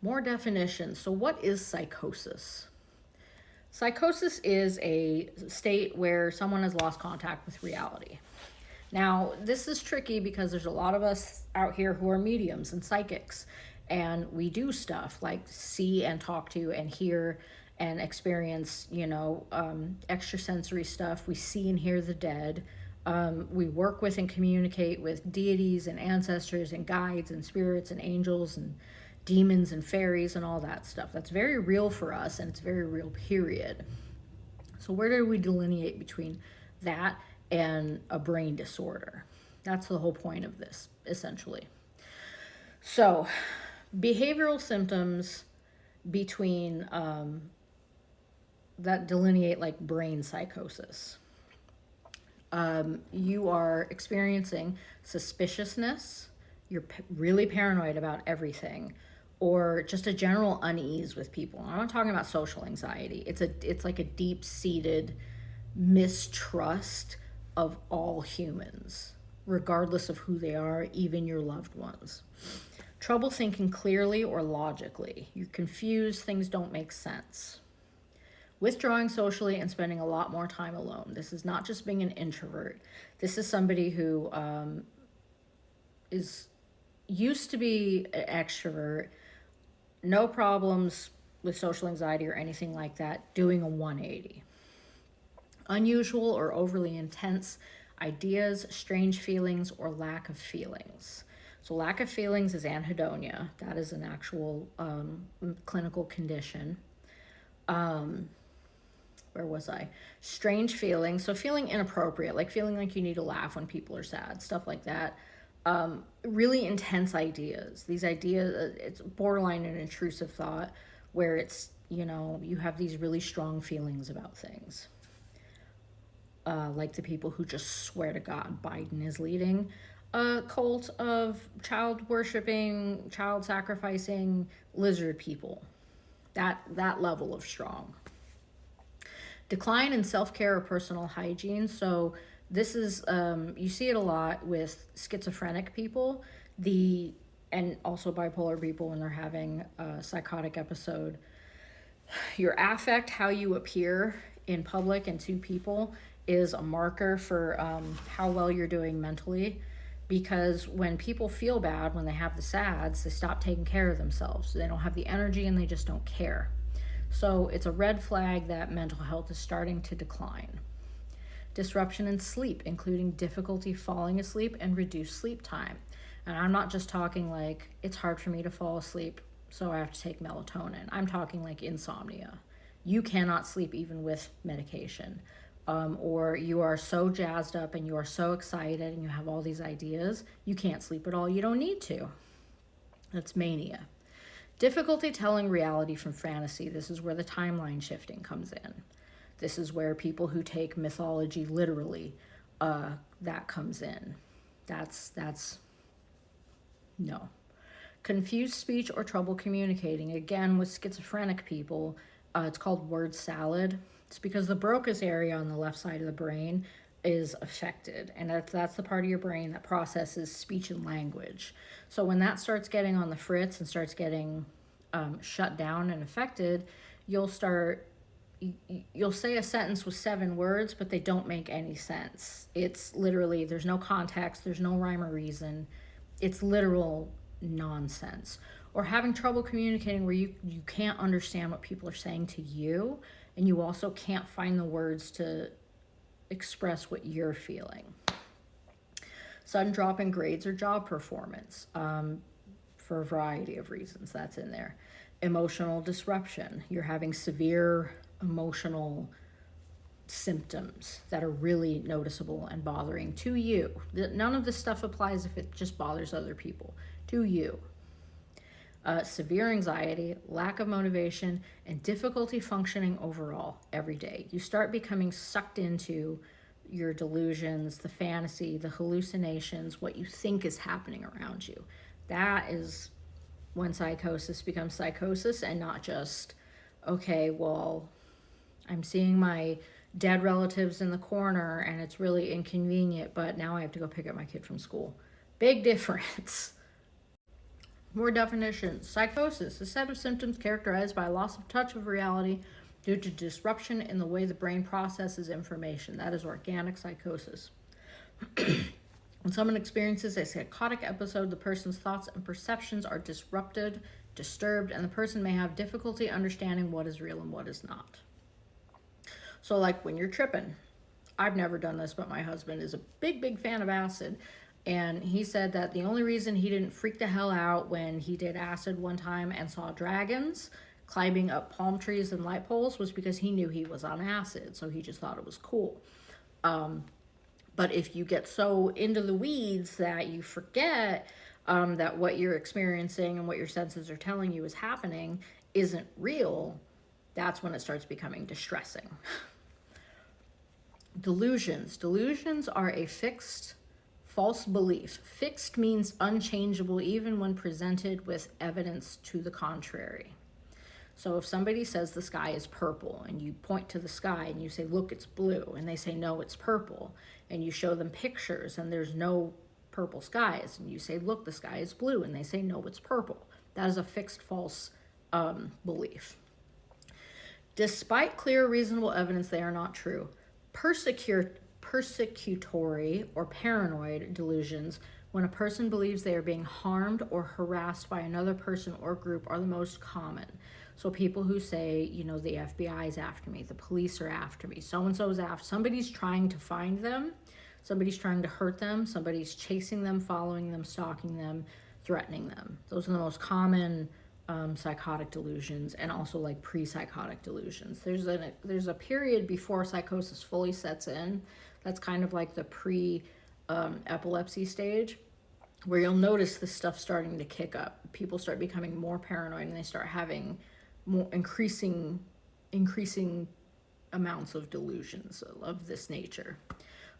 More definitions. So, what is psychosis? Psychosis is a state where someone has lost contact with reality. Now, this is tricky because there's a lot of us out here who are mediums and psychics, and we do stuff like see and talk to and hear and experience, extrasensory stuff. We see and hear the dead. We work with and communicate with deities and ancestors and guides and spirits and angels and demons and fairies and all that stuff. That's very real for us, and it's very real, period. So where do we delineate between that and a brain disorder? That's the whole point of this, essentially. So behavioral symptoms between that delineate like brain psychosis. You are experiencing suspiciousness, you're really paranoid about everything, or just a general unease with people. I'm not talking about social anxiety. It's like a deep-seated mistrust of all humans, regardless of who they are, even your loved ones. Trouble thinking clearly or logically. You're confused, things don't make sense. Withdrawing socially and spending a lot more time alone. This is not just being an introvert. This is somebody who is used to be an extrovert, no problems with social anxiety or anything like that, doing a 180. Unusual or overly intense ideas, strange feelings, or lack of feelings. So lack of feelings is anhedonia. That is an actual clinical condition. Where was I? Strange feelings. So feeling inappropriate, like feeling like you need to laugh when people are sad, stuff like that. Really intense ideas. These ideas, it's borderline an intrusive thought where it's, you have these really strong feelings about things. Like the people who just swear to God Biden is leading a cult of child worshiping, child sacrificing lizard people. That level of strong. Decline in self-care or personal hygiene. So this is, you see it a lot with schizophrenic people, and also bipolar people when they're having a psychotic episode. Your affect, how you appear in public and to people, is a marker for how well you're doing mentally. Because when people feel bad, when they have the SADS, they stop taking care of themselves. They don't have the energy and they just don't care. So it's a red flag that mental health is starting to decline. Disruption in sleep, including difficulty falling asleep and reduced sleep time. And I'm not just talking like it's hard for me to fall asleep, so I have to take melatonin. I'm talking like insomnia. You cannot sleep even with medication. Or you are so jazzed up and you are so excited and you have all these ideas, you can't sleep at all. You don't need to. That's mania. Difficulty telling reality from fantasy. This is where the timeline shifting comes in. This is where people who take mythology literally, that comes in. That's no. Confused speech or trouble communicating. Again, with schizophrenic people, it's called word salad. It's because the Broca's area on the left side of the brain is affected, and that's the part of your brain that processes speech and language. So when that starts getting on the fritz and starts getting shut down and affected, you'll say a sentence with 7 words, but they don't make any sense. It's literally, there's no context, there's no rhyme or reason. It's literal nonsense. Or having trouble communicating where you can't understand what people are saying to you, and you also can't find the words to express what you're feeling. Sudden drop in grades or job performance, for a variety of reasons. That's in there. Emotional disruption. You're having severe emotional symptoms that are really noticeable and bothering to you. None of this stuff applies if it just bothers other people. To you. Severe anxiety, lack of motivation, and difficulty functioning overall every day. You start becoming sucked into your delusions, the fantasy, the hallucinations, what you think is happening around you. That is when psychosis becomes psychosis, and not just, okay, well, I'm seeing my dead relatives in the corner and it's really inconvenient, but now I have to go pick up my kid from school. Big difference. More definitions. Psychosis, a set of symptoms characterized by a loss of touch of reality due to disruption in the way the brain processes information. That is organic psychosis. When someone experiences a psychotic episode, the person's thoughts and perceptions are disrupted, disturbed, and the person may have difficulty understanding what is real and what is not. So like when you're tripping, I've never done this, but my husband is a big fan of acid. And he said that the only reason he didn't freak the hell out when he did acid one time and saw dragons climbing up palm trees and light poles was because he knew he was on acid. So he just thought it was cool. But if you get so into the weeds that you forget that what you're experiencing and what your senses are telling you is happening isn't real, that's when it starts becoming distressing. Delusions. Delusions are a fixed false belief. Fixed means unchangeable even when presented with evidence to the contrary. So if somebody says the sky is purple and you point to the sky and you say, look, it's blue, and they say, no, it's purple, and you show them pictures and there's no purple skies, and you say, look, the sky is blue, and they say, no, it's purple. That is a fixed false belief. Despite clear, reasonable evidence, they are not true. Persecutory or paranoid delusions, when a person believes they are being harmed or harassed by another person or group, are the most common. So people who say, you know, the FBI is after me, the police are after me, so-and-so is after, somebody's trying to find them, somebody's trying to hurt them, somebody's chasing them, following them, stalking them, threatening them. Those are the most common psychotic delusions, and also like pre-psychotic delusions. There's a period before psychosis fully sets in. That's kind of like the pre-epilepsy stage, where you'll notice this stuff starting to kick up. People start becoming more paranoid, and they start having more increasing amounts of delusions of this nature.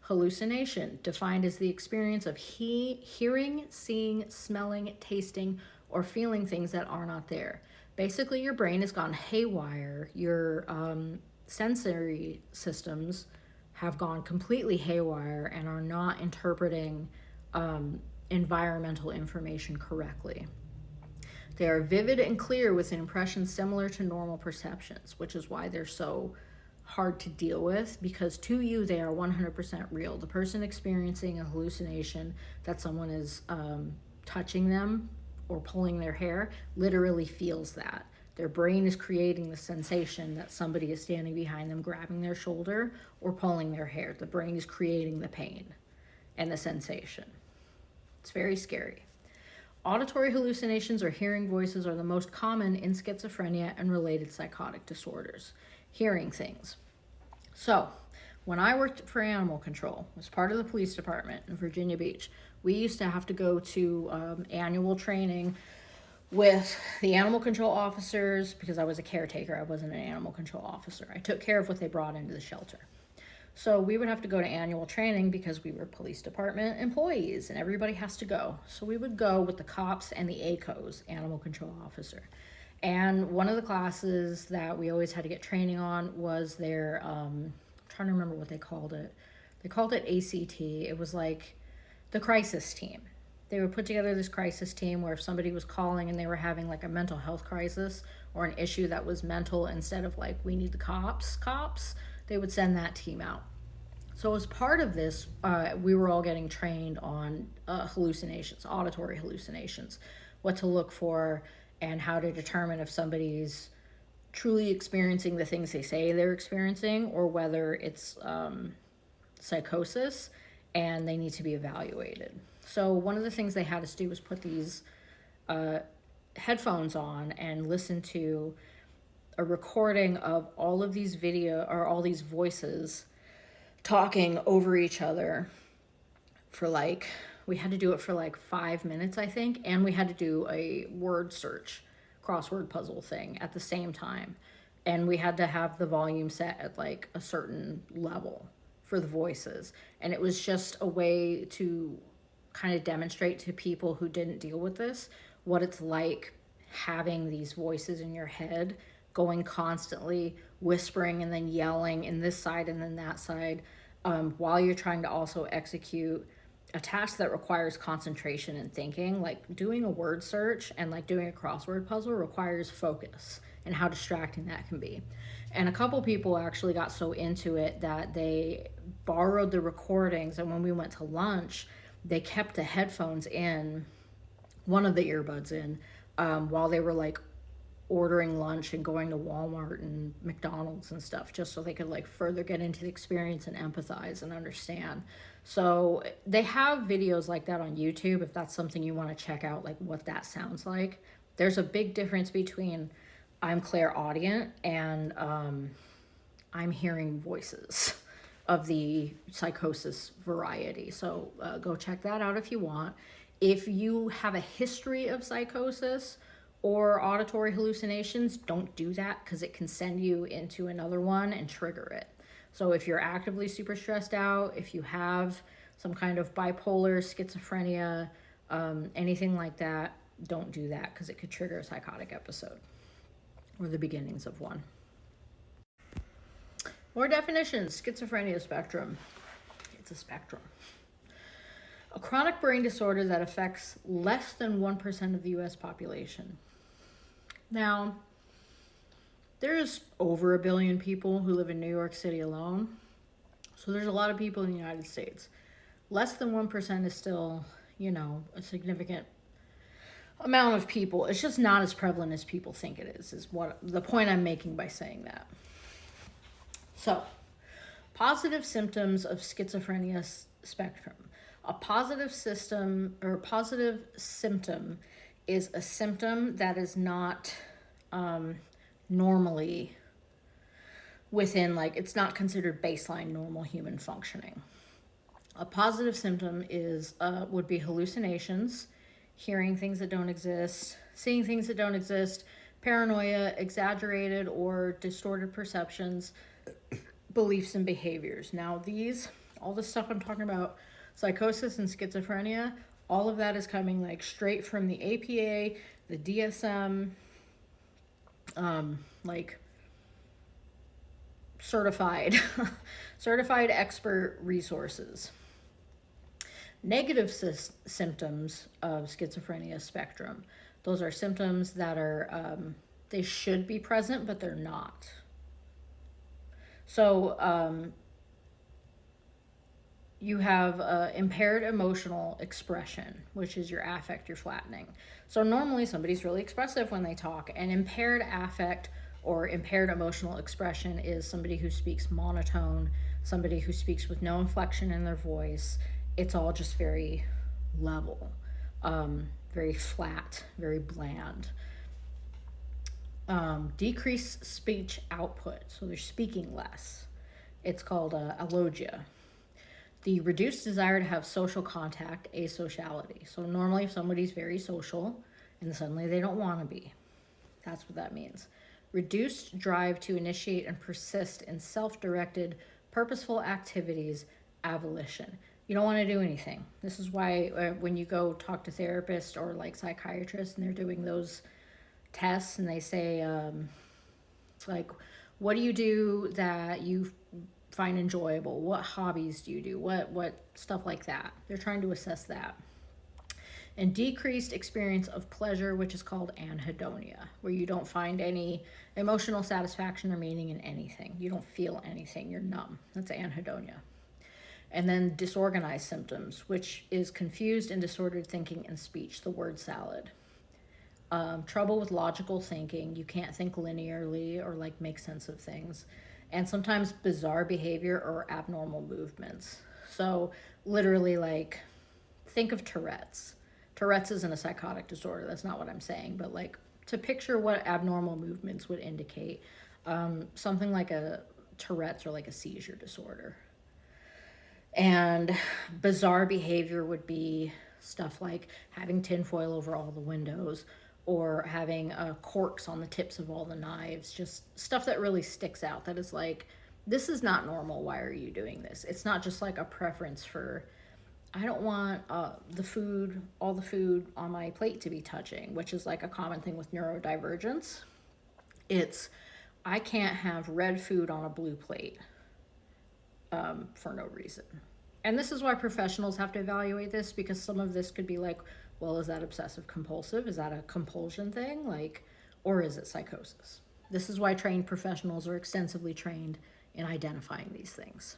Hallucination, defined as the experience of hearing, seeing, smelling, tasting, or feeling things that are not there. Basically, your brain has gone haywire. Your sensory systems have gone completely haywire and are not interpreting environmental information correctly. They are vivid and clear with impressions similar to normal perceptions, which is why they're so hard to deal with, because to you they are 100% real. The person experiencing a hallucination that someone is touching them or pulling their hair literally feels that. Their brain is creating the sensation that somebody is standing behind them, grabbing their shoulder or pulling their hair. The brain is creating the pain and the sensation. It's very scary. Auditory hallucinations or hearing voices are the most common in schizophrenia and related psychotic disorders. Hearing things. So, when I worked for animal control, as part of the police department in Virginia Beach, we used to have to go to annual training with the animal control officers, because I was a caretaker. I wasn't an animal control officer. I took care of what they brought into the shelter. So we would have to go to annual training because we were police department employees and everybody has to go. So we would go with the cops and the ACOs, animal control officer. And one of the classes that we always had to get training on was their, I'm trying to remember what they called it. They called it ACT. It was like the crisis team. They would put together this crisis team where if somebody was calling and they were having like a mental health crisis or an issue that was mental, instead of like, we need the cops, they would send that team out. So as part of this, we were all getting trained on hallucinations, auditory hallucinations, what to look for and how to determine if somebody's truly experiencing the things they say they're experiencing or whether it's psychosis and they need to be evaluated. So one of the things they had us do was put these headphones on and listen to a recording of all of these all these voices talking over each other for like, we had to do it for like 5 minutes, I think. And we had to do a word search, crossword puzzle thing at the same time. And we had to have the volume set at like a certain level for the voices. And it was just a way to kind of demonstrate to people who didn't deal with this what it's like having these voices in your head going constantly, whispering and then yelling in this side and then that side, while you're trying to also execute a task that requires concentration and thinking. Like doing a word search and like doing a crossword puzzle requires focus, and how distracting that can be. And a couple people actually got so into it that they borrowed the recordings, and when we went to lunch, they kept the headphones in, one of the earbuds in, while they were like ordering lunch and going to Walmart and McDonald's and stuff, just so they could like further get into the experience and empathize and understand. So they have videos like that on YouTube if that's something you want to check out, like what that sounds like. There's a big difference between I'm clairaudient and I'm hearing voices of the psychosis variety. So go check that out if you want. If you have a history of psychosis or auditory hallucinations, don't do that, because it can send you into another one and trigger it. So if you're actively super stressed out, if you have some kind of bipolar, schizophrenia, anything like that, don't do that, because it could trigger a psychotic episode or the beginnings of one. More definitions. Schizophrenia spectrum. It's a spectrum. A chronic brain disorder that affects less than 1% of the US population. Now, there's over 1 billion people who live in New York City alone. So there's a lot of people in the United States. Less than 1% is still, a significant amount of people. It's just not as prevalent as people think it is what the point I'm making by saying that. So, positive symptoms of schizophrenia spectrum. A positive symptom is a symptom that is not normally within, like, it's not considered baseline normal human functioning. A positive symptom would be hallucinations, hearing things that don't exist, seeing things that don't exist, paranoia, exaggerated or distorted perceptions, beliefs and behaviors. Now all the stuff I'm talking about, psychosis and schizophrenia, all of that is coming like straight from the APA, the DSM, like certified expert resources. Negative symptoms of schizophrenia spectrum. Those are symptoms that are, they should be present, but they're not. So you have impaired emotional expression, which is your affect, your flattening. So normally somebody's really expressive when they talk, and impaired affect or impaired emotional expression is somebody who speaks monotone, somebody who speaks with no inflection in their voice. It's all just very level, very flat, very bland. Decreased speech output, so they're speaking less. It's called alogia. The reduced desire to have social contact, asociality. So normally if somebody's very social and suddenly they don't want to be, that's what that means. Reduced drive to initiate and persist in self-directed, purposeful activities, avolition. You don't want to do anything. This is why when you go talk to therapists or like psychiatrists and they're doing those tests and they say, like, what do you do that you find enjoyable? What hobbies do you do? What stuff like that. They're trying to assess that. And decreased experience of pleasure, which is called anhedonia, where you don't find any emotional satisfaction or meaning in anything. You don't feel anything. You're numb. That's anhedonia. And then disorganized symptoms, which is confused and disordered thinking and speech, the word salad. Trouble with logical thinking. You can't think linearly or like make sense of things. And sometimes bizarre behavior or abnormal movements. So literally, like, think of Tourette's. Tourette's isn't a psychotic disorder. That's not what I'm saying. But like to picture what abnormal movements would indicate, something like a Tourette's or like a seizure disorder. And bizarre behavior would be stuff like having tinfoil over all the windows, or having corks on the tips of all the knives, just stuff that really sticks out, that is like, this is not normal, why are you doing this? It's not just like a preference for, I don't want all the food on my plate to be touching, which is like a common thing with neurodivergence. It's, I can't have red food on a blue plate for no reason. And this is why professionals have to evaluate this, because some of this could be like, well, is that obsessive compulsive? Is that a compulsion thing? Like, or is it psychosis? This is why trained professionals are extensively trained in identifying these things.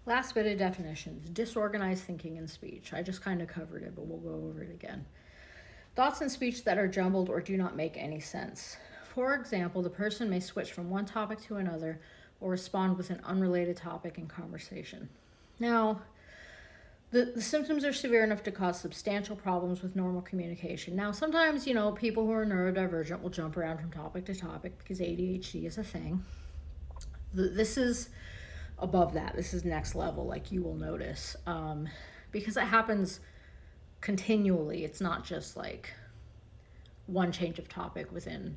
Last bit of definitions: disorganized thinking and speech. I just kind of covered it, but we'll go over it again. Thoughts and speech that are jumbled or do not make any sense. For example, the person may switch from one topic to another or respond with an unrelated topic in conversation. Now, the symptoms are severe enough to cause substantial problems with normal communication. Now, sometimes, people who are neurodivergent will jump around from topic to topic because ADHD is a thing. This is above that. This is next level, like you will notice, because it happens continually. It's not just like one change of topic within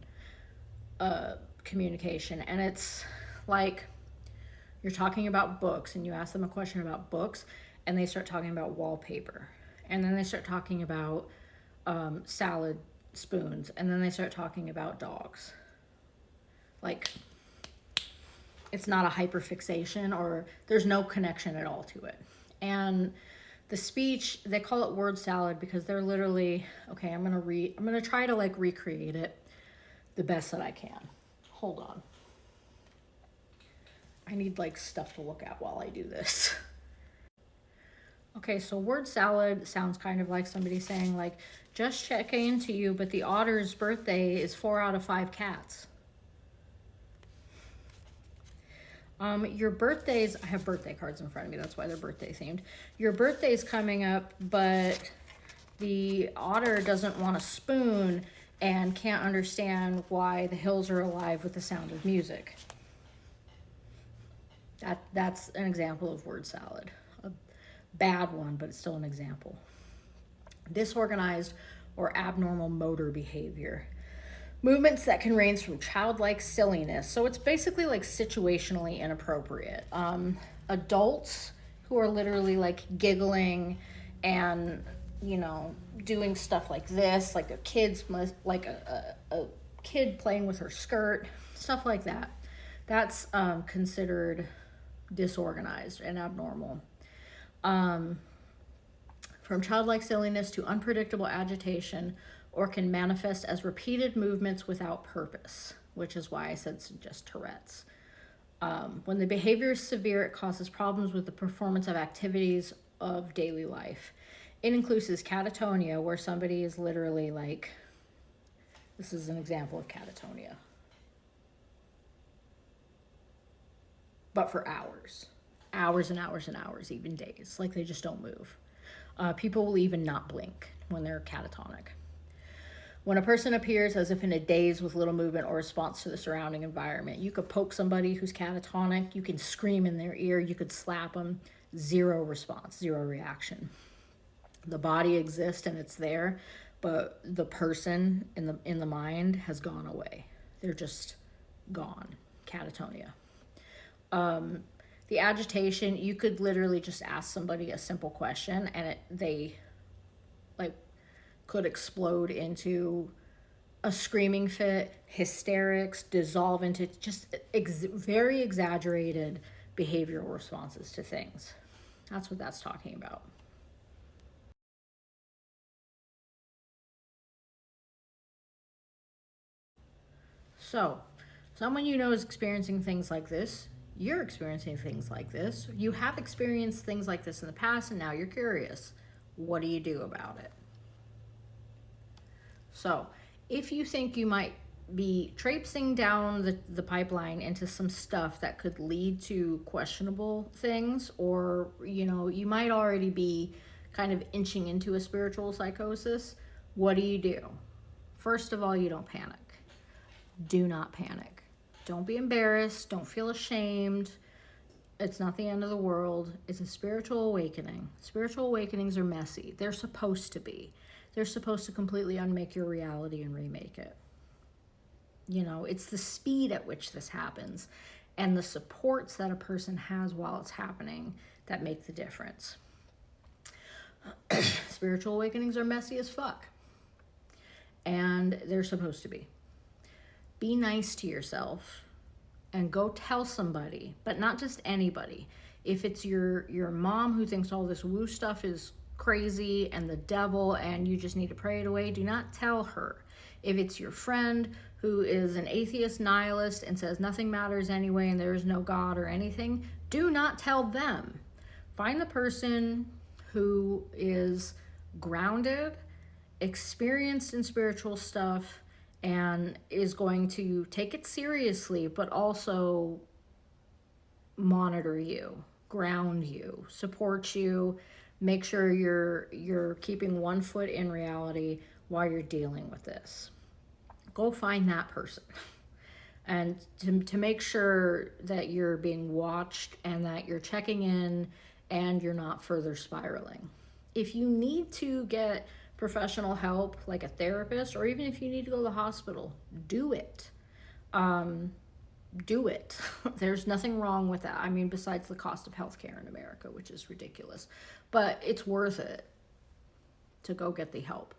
communication. And it's like you're talking about books and you ask them a question about books and they start talking about wallpaper, and then they start talking about salad spoons, and then they start talking about dogs. Like, it's not a hyperfixation, or there's no connection at all to it. And the speech, they call it word salad because they're literally, okay, I'm gonna try to like recreate it the best that I can. Hold on. I need like stuff to look at while I do this. Okay, so word salad sounds kind of like somebody saying like, just checking into you, but the otter's birthday is 4 out of 5 cats. Your birthdays, I have birthday cards in front of me, that's why they're birthday themed. Your birthday's coming up, but the otter doesn't want a spoon and can't understand why the hills are alive with the sound of music. That's an example of word salad. A bad one, but it's still an example. Disorganized or abnormal motor behavior. Movements that can range from childlike silliness. So it's basically like situationally inappropriate. Adults who are literally like giggling and, doing stuff like this, like a kid playing with her skirt, stuff like that. That's considered disorganized and abnormal. From childlike silliness to unpredictable agitation, or can manifest as repeated movements without purpose, which is why I said suggest Tourette's. When the behavior is severe, it causes problems with the performance of activities of daily life. It includes catatonia, where somebody is literally like, this is an example of catatonia, but for hours and hours and hours, even days, like they just don't move. People will even not blink when they're catatonic. When a person appears as if in a daze with little movement or response to the surrounding environment. You could poke somebody who's catatonic, you can scream in their ear, you could slap them, zero response, zero reaction. The body exists and it's there, but the person in the mind has gone away. They're just gone. Catatonia. The agitation, you could literally just ask somebody a simple question and they like could explode into a screaming fit, hysterics, dissolve into just very exaggerated behavioral responses to things. That's what that's talking about. So, someone is experiencing things like this. You're experiencing things like this. You have experienced things like this in the past, and now you're curious. What do you do about it? So, if you think you might be traipsing down the pipeline into some stuff that could lead to questionable things, or, you might already be kind of inching into a spiritual psychosis, what do you do? First of all, you don't panic. Do not panic. Don't be embarrassed. Don't feel ashamed. It's not the end of the world. It's a spiritual awakening. Spiritual awakenings are messy. They're supposed to be. They're supposed to completely unmake your reality and remake it. You know, it's the speed at which this happens and the supports that a person has while it's happening that make the difference. Spiritual awakenings are messy as fuck. And they're supposed to be. Be nice to yourself and go tell somebody, but not just anybody. If it's your mom who thinks all this woo stuff is crazy and the devil and you just need to pray it away, do not tell her. If it's your friend who is an atheist nihilist and says nothing matters anyway and there is no God or anything, do not tell them. Find the person who is grounded, experienced in spiritual stuff, and is going to take it seriously, but also monitor you, ground you, support you, make sure you're keeping one foot in reality while you're dealing with this. Go find that person. And to make sure that you're being watched and that you're checking in and you're not further spiraling. If you need to get professional help, like a therapist, or even if you need to go to the hospital, do it. Do it. There's nothing wrong with that. I mean, besides the cost of healthcare in America, which is ridiculous, but it's worth it to go get the help.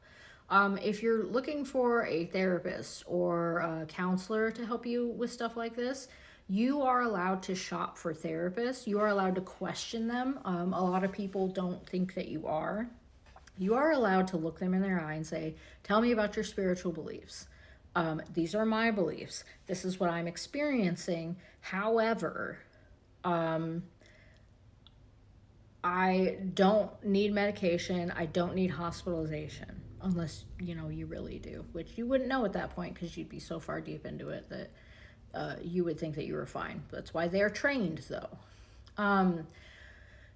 If you're looking for a therapist or a counselor to help you with stuff like this, you are allowed to shop for therapists. You are allowed to question them. A lot of people don't think that you are. You are allowed to look them in their eye and say, tell me about your spiritual beliefs. These are my beliefs. This is what I'm experiencing. However, I don't need medication. I don't need hospitalization. Unless, you really do. Which you wouldn't know at that point because you'd be so far deep into it that you would think that you were fine. That's why they're trained, though.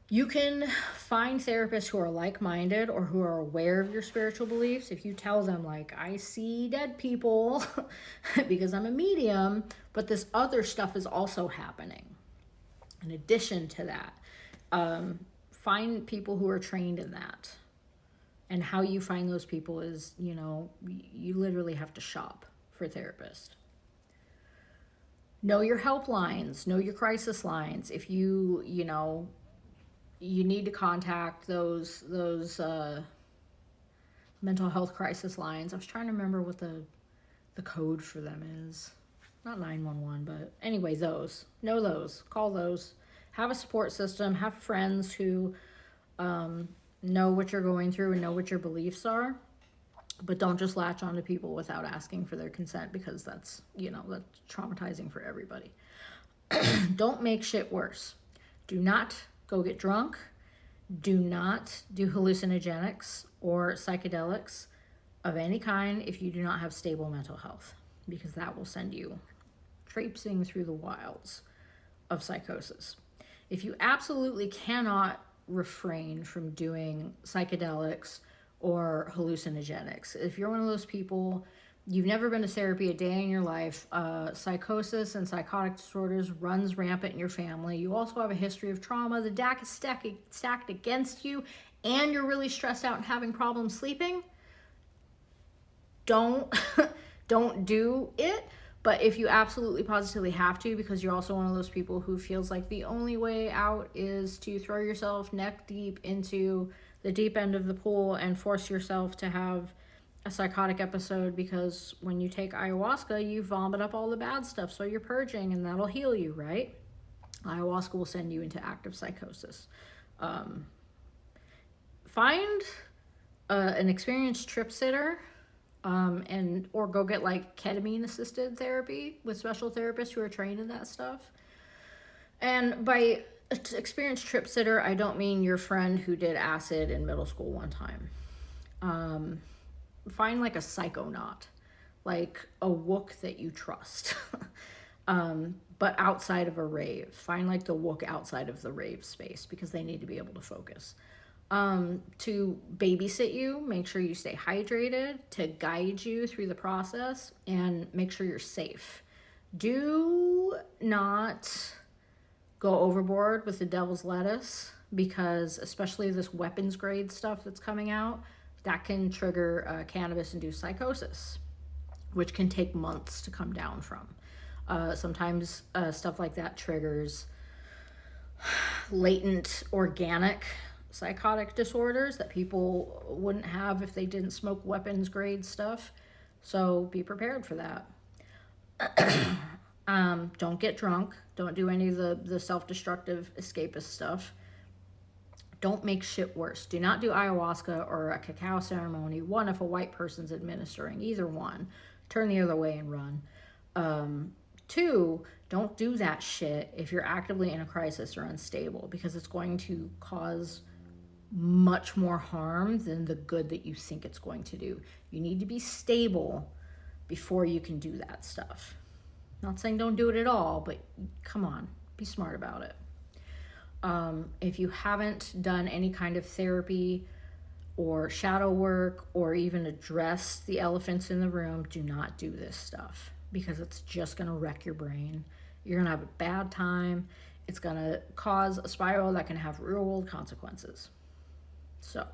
You can find therapists who are like-minded or who are aware of your spiritual beliefs. If you tell them, like, I see dead people because I'm a medium, but this other stuff is also happening. In addition to that, find people who are trained in that. And how you find those people is, you literally have to shop for a therapist. Know your helplines, know your crisis lines. If you need to contact those mental health crisis lines. I was trying to remember what the code for them is. Not 911, but anyway, those. Know those. Call those. Have a support system. Have friends who know what you're going through and know what your beliefs are. But don't just latch onto people without asking for their consent because that's traumatizing for everybody. Don't make shit worse. Do not go get drunk. Do not do hallucinogenics or psychedelics of any kind if you do not have stable mental health, because that will send you traipsing through the wilds of psychosis. If you absolutely cannot refrain from doing psychedelics or hallucinogenics, if you're one of those people, you've never been to therapy a day in your life, psychosis and psychotic disorders runs rampant in your family, you also have a history of trauma, the deck is stacked against you, and you're really stressed out and having problems sleeping, don't do it. But if you absolutely positively have to, because you're also one of those people who feels like the only way out is to throw yourself neck deep into the deep end of the pool and force yourself to have a psychotic episode, because when you take ayahuasca, you vomit up all the bad stuff, so you're purging and that'll heal you, right? Ayahuasca will send you into active psychosis. Find an experienced trip sitter, or go get like ketamine assisted therapy with special therapists who are trained in that stuff. And by experienced trip sitter, I don't mean your friend who did acid in middle school one time. Find like a psychonaut, like a wook that you trust, but outside of a rave. Find like the wook outside of the rave space, because they need to be able to focus. to babysit you, make sure you stay hydrated, to guide you through the process, and make sure you're safe. Do not go overboard with the devil's lettuce, because especially this weapons grade stuff that's coming out, that can trigger cannabis-induced psychosis, which can take months to come down from. Sometimes stuff like that triggers latent organic psychotic disorders that people wouldn't have if they didn't smoke weapons grade stuff. So be prepared for that. Don't get drunk. Don't do any of the self-destructive escapist stuff. Don't make shit worse. Do not do ayahuasca or a cacao ceremony. One, if a white person's administering, either one. Turn the other way and run. Two, don't do that shit if you're actively in a crisis or unstable, because it's going to cause much more harm than the good that you think it's going to do. You need to be stable before you can do that stuff. Not saying don't do it at all, but come on, be smart about it. If you haven't done any kind of therapy or shadow work or even address the elephants in the room, do not do this stuff, because it's just going to wreck your brain. You're going to have a bad time. It's going to cause a spiral that can have real world consequences. So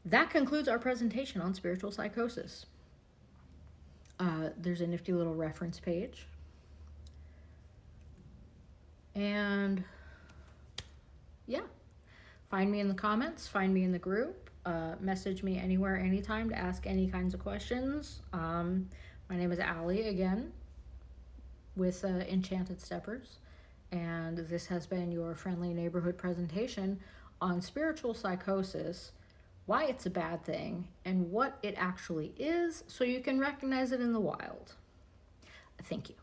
that concludes our presentation on spiritual psychosis. There's a nifty little reference page. And yeah, find me in the comments, find me in the group, message me anywhere, anytime to ask any kinds of questions. My name is Allie again with Enchanted Steppers, and this has been your friendly neighborhood presentation on spiritual psychosis, why it's a bad thing, and what it actually is, so you can recognize it in the wild. Thank you.